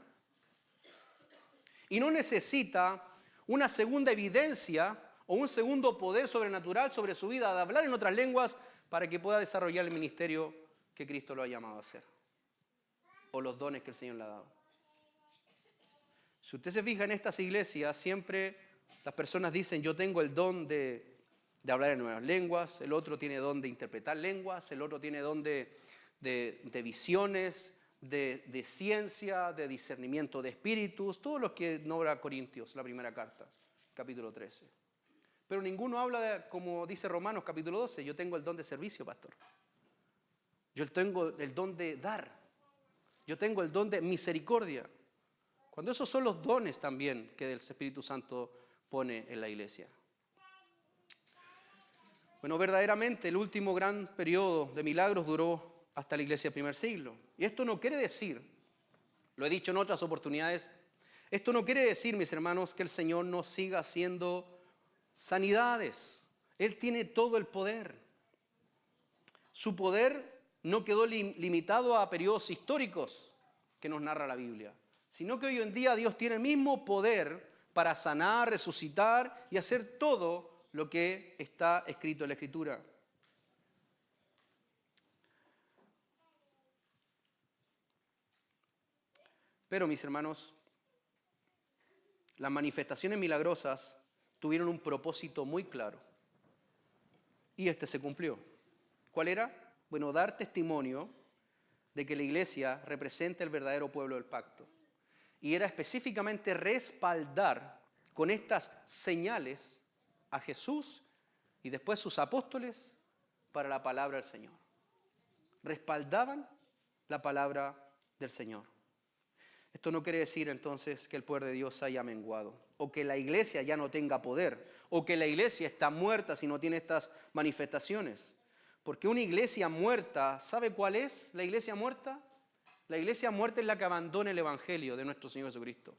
Y no necesita una segunda evidencia o un segundo poder sobrenatural sobre su vida de hablar en otras lenguas para que pueda desarrollar el ministerio que Cristo lo ha llamado a hacer, o los dones que el Señor le ha dado. Si usted se fija en estas iglesias, siempre las personas dicen, yo tengo el don de hablar en nuevas lenguas, el otro tiene don de interpretar lenguas, el otro tiene don de visiones, de ciencia, de discernimiento de espíritus, todos los que nombra Corintios, la primera carta, capítulo 13. Pero ninguno habla, como dice Romanos capítulo 12, yo tengo el don de servicio, pastor. Yo tengo el don de dar. Yo tengo el don de misericordia. Cuando esos son los dones también que el Espíritu Santo pone en la iglesia. Bueno, verdaderamente el último gran periodo de milagros duró hasta la iglesia del primer siglo. Y esto no quiere decir, lo he dicho en otras oportunidades, esto no quiere decir, mis hermanos, que el Señor no siga haciendo sanidades. Él tiene todo el poder. Su poder no quedó limitado a periodos históricos que nos narra la Biblia, sino que hoy en día Dios tiene el mismo poder para sanar, resucitar y hacer todo lo que está escrito en la Escritura. Pero, mis hermanos, las manifestaciones milagrosas tuvieron un propósito muy claro. Y este se cumplió. ¿Cuál era? Bueno, dar testimonio de que la iglesia representa el verdadero pueblo del pacto. Y era específicamente respaldar con estas señales a Jesús y después sus apóstoles para la palabra del Señor. Respaldaban la palabra del Señor. Esto no quiere decir entonces que el poder de Dios haya menguado, o que la iglesia ya no tenga poder, o que la iglesia está muerta si no tiene estas manifestaciones. Porque una iglesia muerta, ¿sabe cuál es la iglesia muerta? La iglesia muerta es la que abandona el evangelio de nuestro Señor Jesucristo.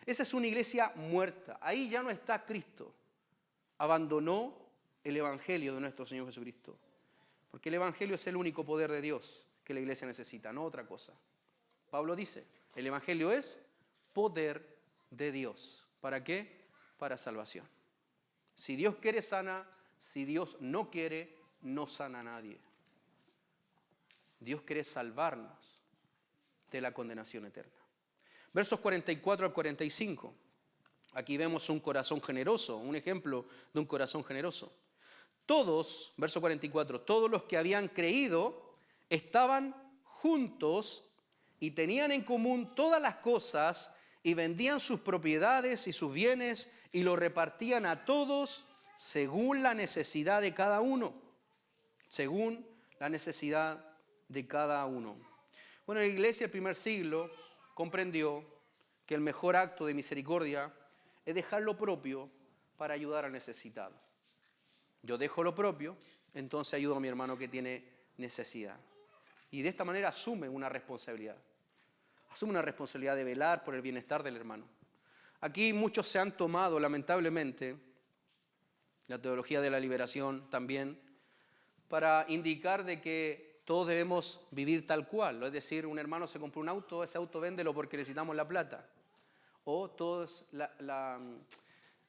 Esa es una iglesia muerta. Ahí ya no está Cristo. Abandonó el evangelio de nuestro Señor Jesucristo. Porque el evangelio es el único poder de Dios que la iglesia necesita, no otra cosa. Pablo dice, el evangelio es poder de Dios. ¿Para qué? Para salvación. Si Dios quiere, sana. Si Dios no quiere, no sana a nadie. Dios quiere salvarnos de la condenación eterna. Versos 44 al 45. Aquí vemos un corazón generoso, un ejemplo de un corazón generoso. Todos, verso 44, todos los que habían creído estaban juntos y tenían en común todas las cosas y vendían sus propiedades y sus bienes y los repartían a todos según la necesidad de cada uno. Según la necesidad de cada uno. Bueno, la iglesia del primer siglo comprendió que el mejor acto de misericordia es dejar lo propio para ayudar al necesitado. Yo dejo lo propio, entonces ayudo a mi hermano que tiene necesidad. Y de esta manera asume una responsabilidad. Asume una responsabilidad de velar por el bienestar del hermano. Aquí muchos se han tomado, lamentablemente, la teología de la liberación también, para indicar de que todos debemos vivir tal cual. Es decir, un hermano se compró un auto, ese auto véndelo porque necesitamos la plata. O todos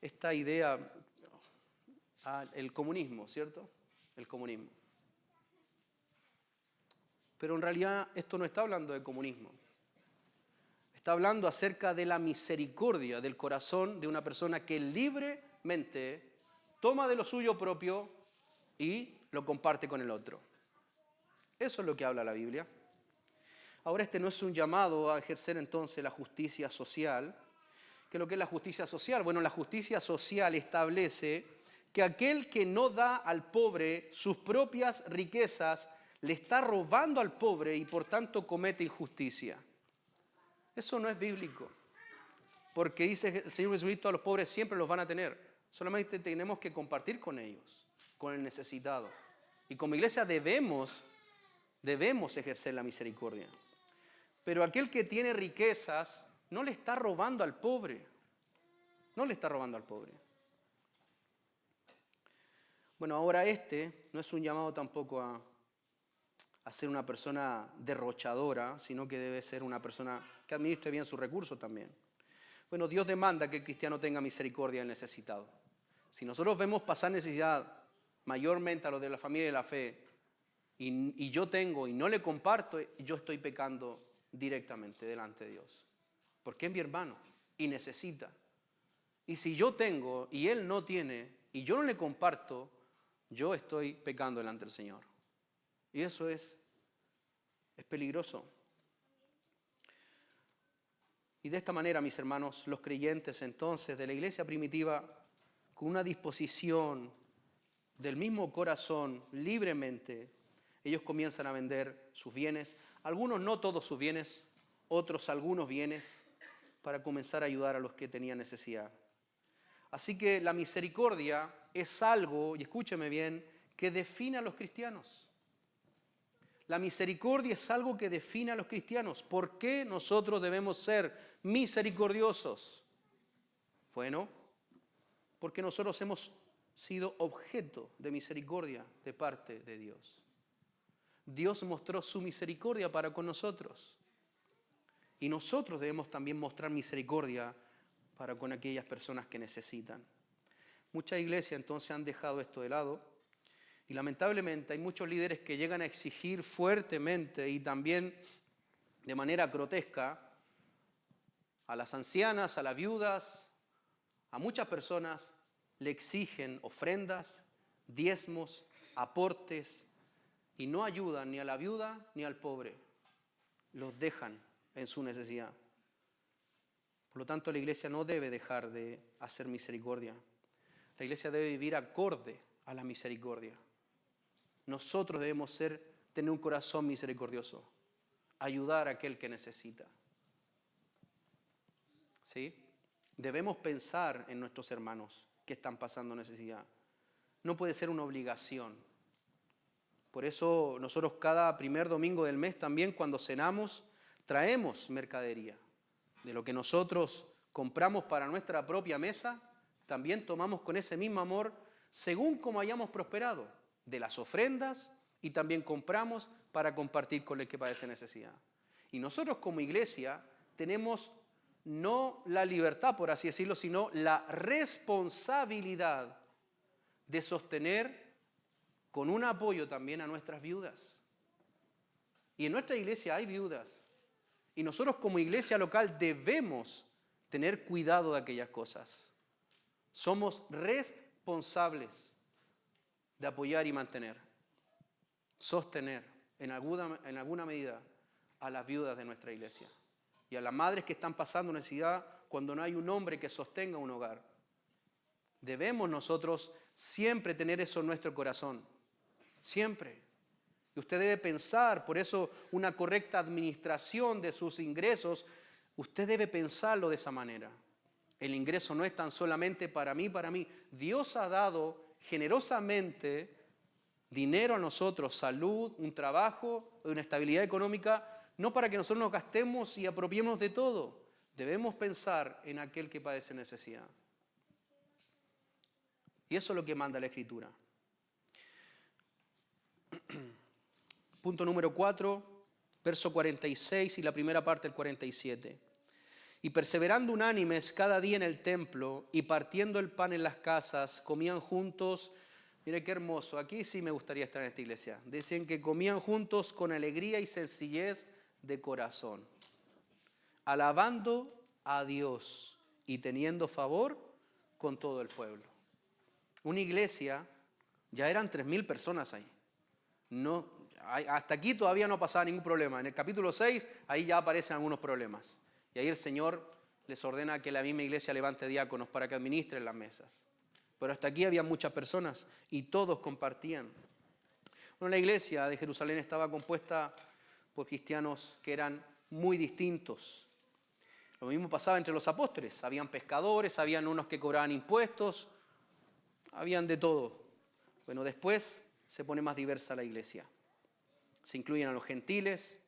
esta idea, el comunismo, ¿cierto? El comunismo. Pero en realidad esto no está hablando de comunismo. Está hablando acerca de la misericordia del corazón de una persona que libremente toma de lo suyo propio y lo comparte con el otro. Eso es lo que habla la Biblia. Ahora este no es un llamado a ejercer entonces la justicia social. ¿Qué es lo que es la justicia social? Bueno, la justicia social establece que aquel que no da al pobre sus propias riquezas le está robando al pobre y por tanto comete injusticia. Eso no es bíblico, porque dice el Señor Jesucristo, a los pobres siempre los van a tener. Solamente tenemos que compartir con ellos, con el necesitado. Y como iglesia debemos ejercer la misericordia. Pero aquel que tiene riquezas no le está robando al pobre. No le está robando al pobre. Bueno, ahora no es un llamado tampoco a ser una persona derrochadora, sino que debe ser una persona que administre bien sus recursos también. Bueno, Dios demanda que el cristiano tenga misericordia del necesitado. Si nosotros vemos pasar necesidad mayormente a los de la familia de la fe, y yo tengo y no le comparto, yo estoy pecando directamente delante de Dios. Porque es mi hermano y necesita. Y si yo tengo y él no tiene y yo no le comparto, yo estoy pecando delante del Señor. Y eso es peligroso. Y de esta manera, mis hermanos, los creyentes entonces de la iglesia primitiva, con una disposición del mismo corazón, libremente, ellos comienzan a vender sus bienes, algunos no todos sus bienes, otros algunos bienes, para comenzar a ayudar a los que tenían necesidad. Así que la misericordia es algo, y escúcheme bien, que define a los cristianos. La misericordia es algo que define a los cristianos. ¿Por qué nosotros debemos ser misericordiosos? Bueno, porque nosotros hemos sido objeto de misericordia de parte de Dios. Dios mostró su misericordia para con nosotros. Y nosotros debemos también mostrar misericordia para con aquellas personas que necesitan. Muchas iglesias entonces han dejado esto de lado. Y lamentablemente hay muchos líderes que llegan a exigir fuertemente y también de manera grotesca a las ancianas, a las viudas, a muchas personas le exigen ofrendas, diezmos, aportes y no ayudan ni a la viuda ni al pobre. Los dejan en su necesidad. Por lo tanto, la iglesia no debe dejar de hacer misericordia. La iglesia debe vivir acorde a la misericordia. Nosotros debemos tener un corazón misericordioso, ayudar a aquel que necesita. ¿Sí? Debemos pensar en nuestros hermanos que están pasando necesidad. No puede ser una obligación. Por eso nosotros cada primer domingo del mes también cuando cenamos traemos mercadería. De lo que nosotros compramos para nuestra propia mesa, también tomamos con ese mismo amor según como hayamos prosperado. De las ofrendas y también compramos para compartir con el que padece necesidad. Y nosotros como iglesia tenemos no la libertad, por así decirlo, sino la responsabilidad de sostener con un apoyo también a nuestras viudas. Y en nuestra iglesia hay viudas. Y nosotros como iglesia local debemos tener cuidado de aquellas cosas. Somos responsables de apoyar y mantener, sostener en alguna medida a las viudas de nuestra iglesia y a las madres que están pasando necesidad cuando no hay un hombre que sostenga un hogar. Debemos nosotros siempre tener eso en nuestro corazón, siempre. Y usted debe pensar, por eso una correcta administración de sus ingresos, usted debe pensarlo de esa manera. El ingreso no es tan solamente para mí. Dios ha dado generosamente dinero a nosotros, salud, un trabajo, una estabilidad económica, no para que nosotros nos gastemos y apropiemos de todo. Debemos pensar en aquel que padece necesidad. Y eso es lo que manda la Escritura. Punto número 4, verso 46 y la primera parte del 47. Y perseverando unánimes cada día en el templo y partiendo el pan en las casas, comían juntos. Mire qué hermoso, aquí sí me gustaría estar en esta iglesia. Dicen que comían juntos con alegría y sencillez de corazón, alabando a Dios y teniendo favor con todo el pueblo. Una iglesia, ya eran 3.000 personas ahí. No, hasta aquí todavía no pasaba ningún problema. En el capítulo 6, ahí ya aparecen algunos problemas. Y ahí el Señor les ordena que la misma iglesia levante diáconos para que administren las mesas. Pero hasta aquí había muchas personas y todos compartían. Bueno, la iglesia de Jerusalén estaba compuesta por cristianos que eran muy distintos. Lo mismo pasaba entre los apóstoles. Habían pescadores, habían unos que cobraban impuestos, habían de todo. Bueno, después se pone más diversa la iglesia. Se incluyen a los gentiles.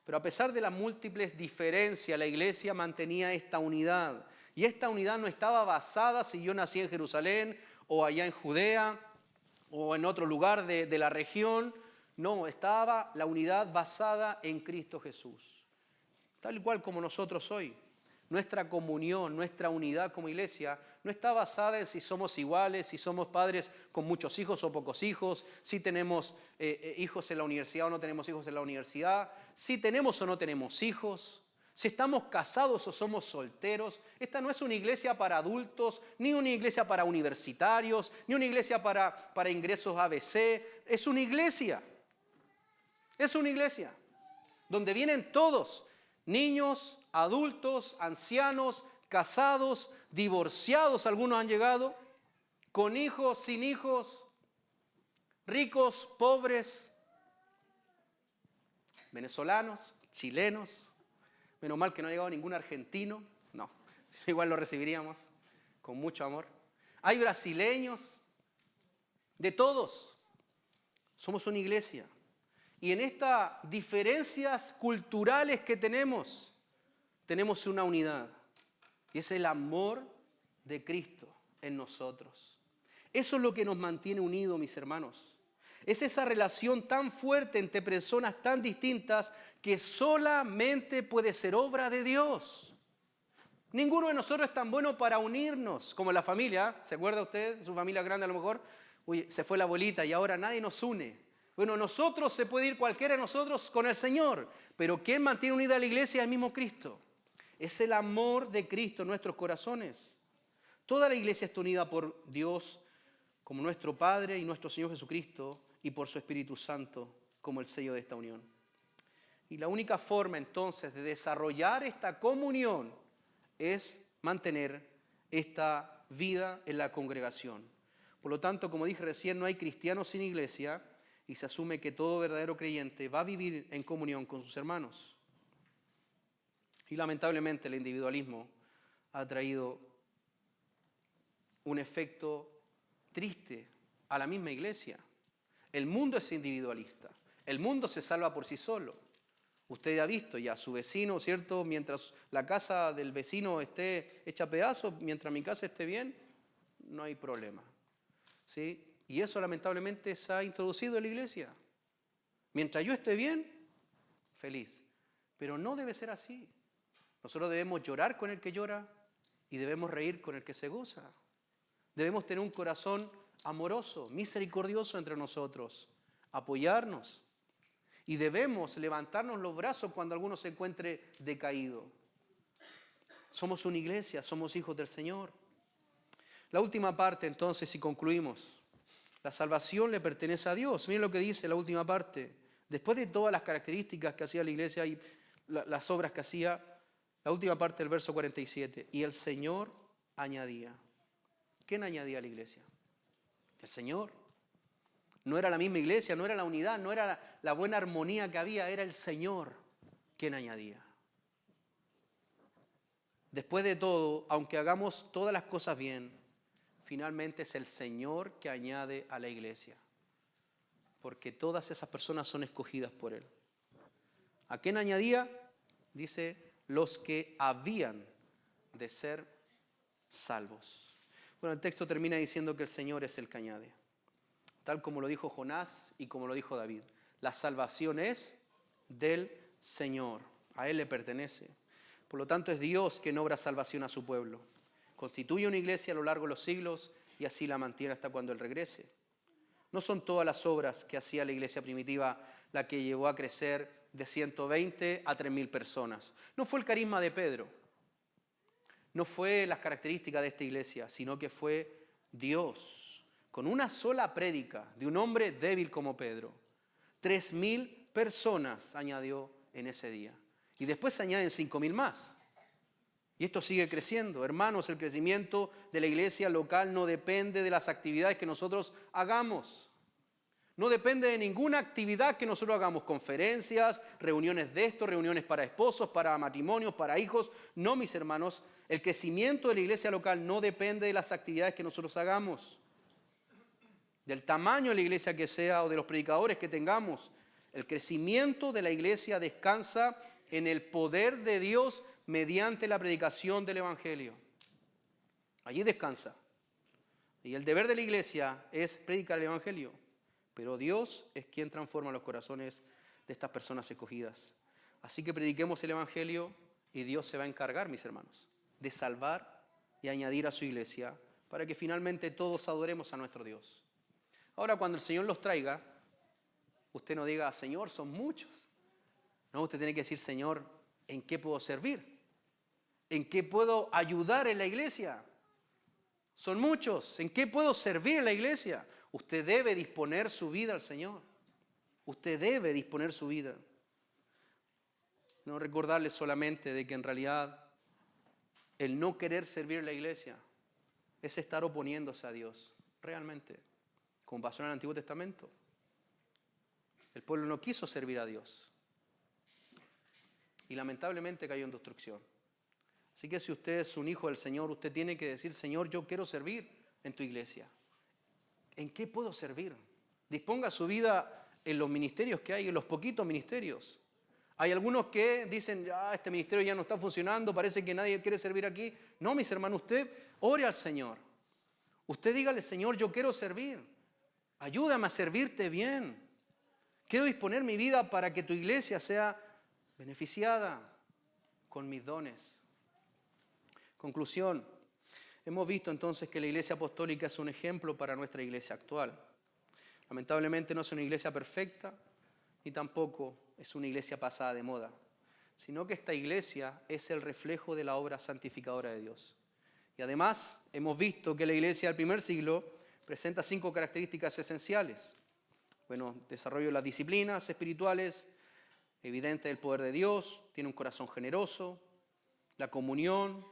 Pero a pesar de las múltiples diferencias, la iglesia mantenía esta unidad. Y esta unidad no estaba basada si yo nací en Jerusalén o allá en Judea o en otro lugar de la región. No, estaba la unidad basada en Cristo Jesús. Tal cual como nosotros hoy. Nuestra comunión, nuestra unidad como iglesia no está basada en si somos iguales, si somos padres con muchos hijos o pocos hijos, si tenemos hijos en la universidad o no tenemos hijos en la universidad, si tenemos o no tenemos hijos, si estamos casados o somos solteros. Esta no es una iglesia para adultos, ni una iglesia para universitarios, ni una iglesia para ingresos ABC. Es una iglesia donde vienen todos, niños, adultos, ancianos, casados, divorciados, algunos han llegado, con hijos, sin hijos, ricos, pobres, venezolanos, chilenos. Menos mal que no ha llegado ningún argentino, no, igual lo recibiríamos con mucho amor. Hay brasileños, de todos. Somos una iglesia. Y en estas diferencias culturales que tenemos una unidad. Y es el amor de Cristo en nosotros. Eso es lo que nos mantiene unidos, mis hermanos. Es esa relación tan fuerte entre personas tan distintas que solamente puede ser obra de Dios. Ninguno de nosotros es tan bueno para unirnos como la familia. ¿Se acuerda usted? Su familia grande a lo mejor. Uy, se fue la abuelita y ahora nadie nos une. Bueno, nosotros se puede ir cualquiera de nosotros con el Señor. Pero ¿quién mantiene unida a la iglesia? Es el mismo Cristo. Es el amor de Cristo en nuestros corazones. Toda la iglesia está unida por Dios como nuestro Padre y nuestro Señor Jesucristo y por su Espíritu Santo como el sello de esta unión. Y la única forma entonces de desarrollar esta comunión es mantener esta vida en la congregación. Por lo tanto, como dije recién, no hay cristianos sin iglesia y se asume que todo verdadero creyente va a vivir en comunión con sus hermanos. Y lamentablemente el individualismo ha traído un efecto triste a la misma iglesia. El mundo es individualista. El mundo se salva por sí solo. Usted ha visto ya a su vecino, ¿cierto? Mientras la casa del vecino esté hecha pedazos, mientras mi casa esté bien, no hay problema. ¿Sí? Y eso lamentablemente se ha introducido en la iglesia. Mientras yo esté bien, feliz. Pero no debe ser así. Nosotros debemos llorar con el que llora y debemos reír con el que se goza. Debemos tener un corazón amoroso, misericordioso entre nosotros, apoyarnos. Y debemos levantarnos los brazos cuando alguno se encuentre decaído. Somos una iglesia, somos hijos del Señor. La última parte entonces, si concluimos, la salvación le pertenece a Dios. Miren lo que dice la última parte. Después de todas las características que hacía la iglesia y las obras que hacía, la última parte del verso 47. Y el Señor añadía. ¿Quién añadía a la iglesia? El Señor. No era la misma iglesia, no era la unidad, no era la buena armonía que había, era el Señor quien añadía. Después de todo, aunque hagamos todas las cosas bien, finalmente es el Señor que añade a la iglesia. Porque todas esas personas son escogidas por Él. ¿A quién añadía? Dice, los que habían de ser salvos. Bueno, el texto termina diciendo que el Señor es el que añade. Tal como lo dijo Jonás y como lo dijo David. La salvación es del Señor. A Él le pertenece. Por lo tanto, es Dios quien obra salvación a su pueblo. Constituye una iglesia a lo largo de los siglos y así la mantiene hasta cuando Él regrese. No son todas las obras que hacía la iglesia primitiva la que llevó a crecer de 120 a 3.000 personas. No fue el carisma de Pedro. No fue las características de esta iglesia, sino que fue Dios. Con una sola prédica de un hombre débil como Pedro, 3.000 personas añadió en ese día. Y después se añaden 5.000 más. Y esto sigue creciendo. Hermanos, el crecimiento de la iglesia local no depende de las actividades que nosotros hagamos. No depende de ninguna actividad que nosotros hagamos. Conferencias, reuniones de esto, reuniones para esposos, para matrimonios, para hijos. No, mis hermanos, el crecimiento de la iglesia local no depende de las actividades que nosotros hagamos. Del tamaño de la iglesia que sea o de los predicadores que tengamos. El crecimiento de la iglesia descansa en el poder de Dios mediante la predicación del Evangelio. Allí descansa. Y el deber de la iglesia es predicar el Evangelio. Pero Dios es quien transforma los corazones de estas personas escogidas. Así que prediquemos el Evangelio Y Dios se va a encargar, mis hermanos, de salvar y añadir a su iglesia para que finalmente todos adoremos a nuestro Dios. Ahora, cuando el Señor los traiga, usted no diga, Señor, son muchos. No, usted tiene que decir, Señor, ¿en qué puedo servir? ¿En qué puedo ayudar en la iglesia? Son muchos. ¿En qué puedo servir en la iglesia? Usted debe disponer su vida al Señor. Usted debe disponer su vida. No recordarle solamente de que en realidad el no querer servir en la iglesia es estar oponiéndose a Dios, realmente, como pasó en el Antiguo Testamento. El pueblo no quiso servir a Dios y lamentablemente cayó en destrucción. Así que si usted es un hijo del Señor, usted tiene que decir, Señor, yo quiero servir en tu iglesia. ¿En qué puedo servir? Disponga su vida en los ministerios que hay, en los poquitos ministerios. Hay algunos que dicen, este ministerio ya no está funcionando, parece que nadie quiere servir aquí. No, mis hermanos, usted ore al Señor. Usted dígale, Señor, yo quiero servir. Ayúdame a servirte bien. Quiero disponer mi vida para que tu iglesia sea beneficiada con mis dones. Conclusión. Hemos visto entonces que la iglesia apostólica es un ejemplo para nuestra iglesia actual. Lamentablemente no es una iglesia perfecta ni tampoco es una iglesia pasada de moda, sino que esta iglesia es el reflejo de la obra santificadora de Dios. Y además hemos visto que la iglesia del primer siglo presenta 5 características esenciales. Bueno, desarrollo de las disciplinas espirituales, evidente el poder de Dios, tiene un corazón generoso, la comunión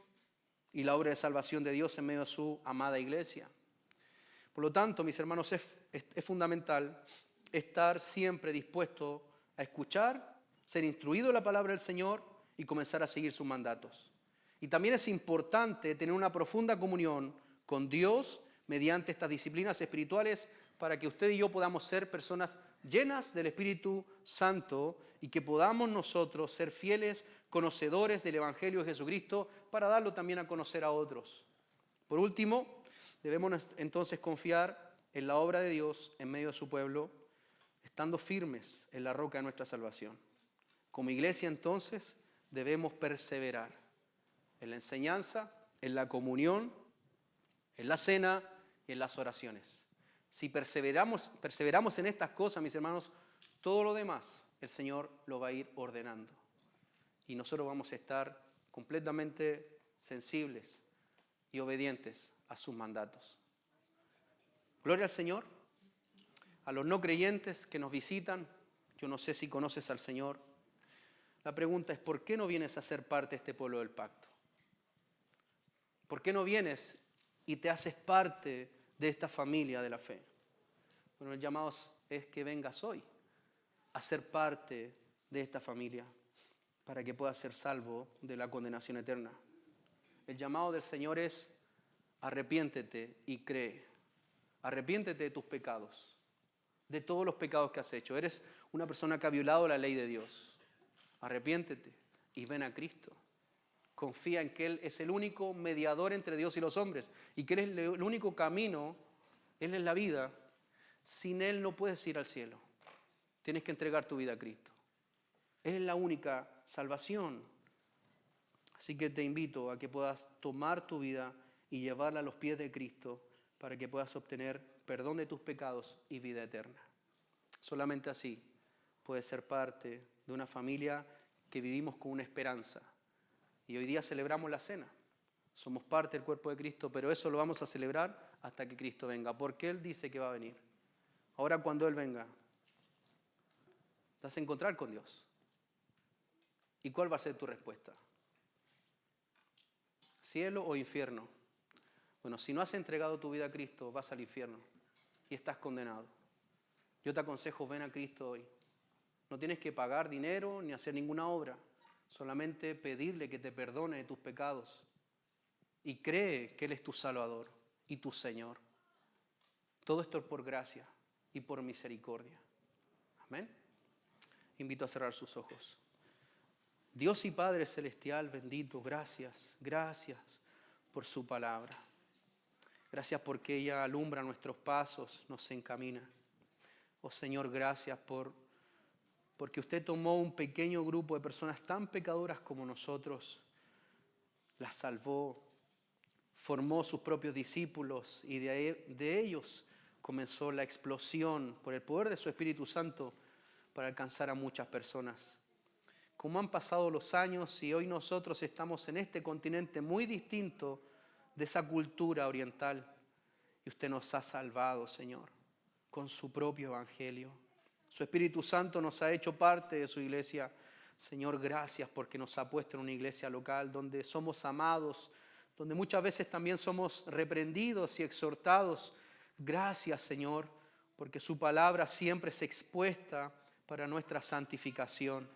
y la obra de salvación de Dios en medio de su amada iglesia. Por lo tanto, mis hermanos, es fundamental estar siempre dispuesto a escuchar, ser instruido en la palabra del Señor y comenzar a seguir sus mandatos. Y también es importante tener una profunda comunión con Dios mediante estas disciplinas espirituales para que usted y yo podamos ser personas llenas del Espíritu Santo y que podamos nosotros ser fieles conocedores del Evangelio de Jesucristo para darlo también a conocer a otros. Por último, debemos entonces confiar en la obra de Dios en medio de su pueblo, estando firmes en la roca de nuestra salvación. Como iglesia entonces debemos perseverar en la enseñanza, en la comunión, en la cena y en las oraciones. Si perseveramos en estas cosas, mis hermanos, todo lo demás el Señor lo va a ir ordenando. Y nosotros vamos a estar completamente sensibles y obedientes a sus mandatos. Gloria al Señor. A los no creyentes que nos visitan, yo no sé si conoces al Señor. La pregunta es, ¿por qué no vienes a ser parte de este pueblo del pacto? ¿Por qué no vienes y te haces parte de esta familia de la fe? Bueno, el llamado es que vengas hoy a ser parte de esta familia para que puedas ser salvo de la condenación eterna. El llamado del Señor es arrepiéntete y cree. Arrepiéntete de tus pecados, de todos los pecados que has hecho. Eres una persona que ha violado la ley de Dios. Arrepiéntete y ven a Cristo. Confía en que Él es el único mediador entre Dios y los hombres y que Él es el único camino, Él es la vida. Sin Él no puedes ir al cielo. Tienes que entregar tu vida a Cristo. Él es la única salvación. Así que te invito a que puedas tomar tu vida y llevarla a los pies de Cristo para que puedas obtener perdón de tus pecados y vida eterna. Solamente así puedes ser parte de una familia que vivimos con una esperanza. Y hoy día celebramos la cena. Somos parte del cuerpo de Cristo, pero eso lo vamos a celebrar hasta que Cristo venga, porque Él dice que va a venir. Ahora cuando Él venga, vas a encontrar con Dios. ¿Y cuál va a ser tu respuesta? ¿Cielo o infierno? Bueno, si no has entregado tu vida a Cristo, vas al infierno y estás condenado. Yo te aconsejo, ven a Cristo hoy. No tienes que pagar dinero ni hacer ninguna obra. Solamente pedirle que te perdone de tus pecados. Y cree que Él es tu Salvador y tu Señor. Todo esto es por gracia y por misericordia. Amén. Invito a cerrar sus ojos. Dios y Padre Celestial, bendito, gracias por su palabra. Gracias porque ella alumbra nuestros pasos, nos encamina. Oh Señor, gracias por porque usted tomó un pequeño grupo de personas tan pecadoras como nosotros, las salvó, formó sus propios discípulos y de ellos comenzó la explosión por el poder de su Espíritu Santo para alcanzar a muchas personas. Como han pasado los años y hoy nosotros estamos en este continente muy distinto de esa cultura oriental, y usted nos ha salvado, Señor, con su propio evangelio. Su Espíritu Santo nos ha hecho parte de su iglesia. Señor, gracias porque nos ha puesto en una iglesia local donde somos amados, donde muchas veces también somos reprendidos y exhortados. Gracias, Señor, porque su palabra siempre es expuesta para nuestra santificación.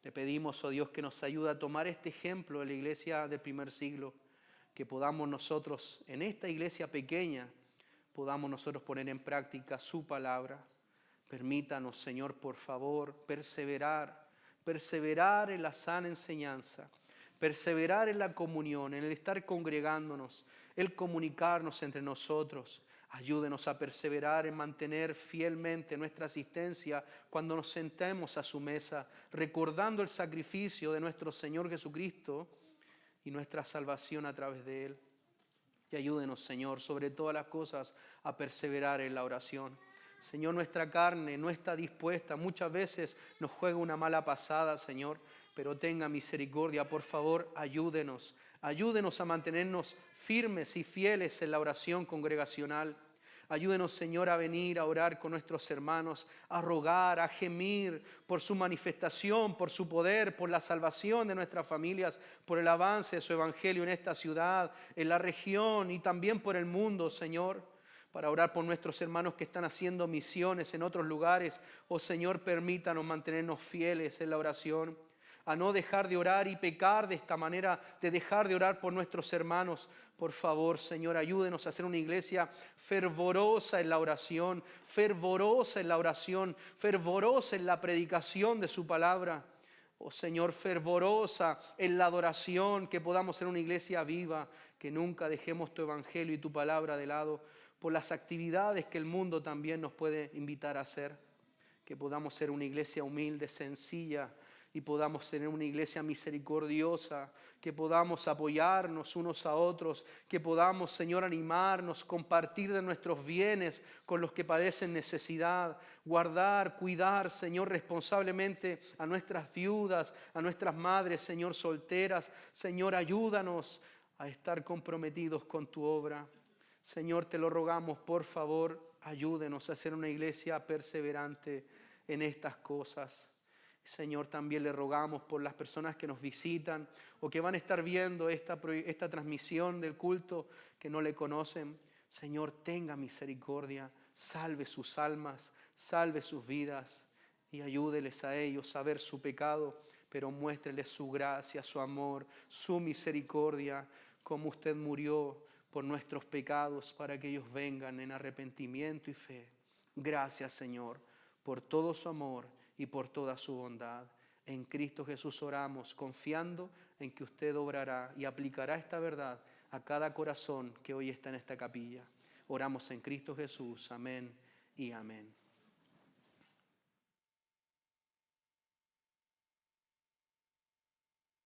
Le pedimos, oh Dios, que nos ayude a tomar este ejemplo de la iglesia del primer siglo, que podamos nosotros, en esta iglesia pequeña, podamos nosotros poner en práctica su palabra. Permítanos, Señor, por favor, perseverar en la sana enseñanza, perseverar en la comunión, en el estar congregándonos, el comunicarnos entre nosotros. Ayúdenos a perseverar en mantener fielmente nuestra asistencia cuando nos sentemos a su mesa, recordando el sacrificio de nuestro Señor Jesucristo y nuestra salvación a través de Él. Y ayúdenos, Señor, sobre todas las cosas, a perseverar en la oración. Señor, nuestra carne no está dispuesta, muchas veces nos juega una mala pasada, Señor, pero tenga misericordia, por favor, ayúdenos a mantenernos firmes y fieles en la oración congregacional. Ayúdenos, Señor, a venir a orar con nuestros hermanos, a rogar, a gemir por su manifestación, por su poder, por la salvación de nuestras familias, por el avance de su evangelio en esta ciudad, en la región y también por el mundo, Señor. Para orar por nuestros hermanos que están haciendo misiones en otros lugares. Oh Señor, permítanos mantenernos fieles en la oración, a no dejar de orar y pecar de esta manera, de dejar de orar por nuestros hermanos. Por favor, Señor, ayúdenos a ser una iglesia fervorosa en la oración, fervorosa en la oración, fervorosa en la predicación de su palabra. Oh Señor, fervorosa en la adoración, que podamos ser una iglesia viva, que nunca dejemos tu evangelio y tu palabra de lado por las actividades que el mundo también nos puede invitar a hacer. Que podamos ser una iglesia humilde, sencilla, y podamos tener una iglesia misericordiosa, que podamos apoyarnos unos a otros, que podamos, Señor, animarnos, compartir de nuestros bienes con los que padecen necesidad, guardar, cuidar, Señor, responsablemente a nuestras viudas, a nuestras madres, Señor, solteras. Señor, ayúdanos a estar comprometidos con tu obra. Señor, te lo rogamos, por favor, ayúdenos a ser una iglesia perseverante en estas cosas. Señor, también le rogamos por las personas que nos visitan o que van a estar viendo esta transmisión del culto, que no le conocen. Señor, tenga misericordia, salve sus almas, salve sus vidas y ayúdeles a ellos a ver su pecado, pero muéstreles su gracia, su amor, su misericordia, como usted murió por nuestros pecados para que ellos vengan en arrepentimiento y fe. Gracias, Señor, por todo su amor y por toda su bondad. En Cristo Jesús oramos, confiando en que usted obrará y aplicará esta verdad a cada corazón que hoy está en esta capilla. Oramos en Cristo Jesús. Amén y amén.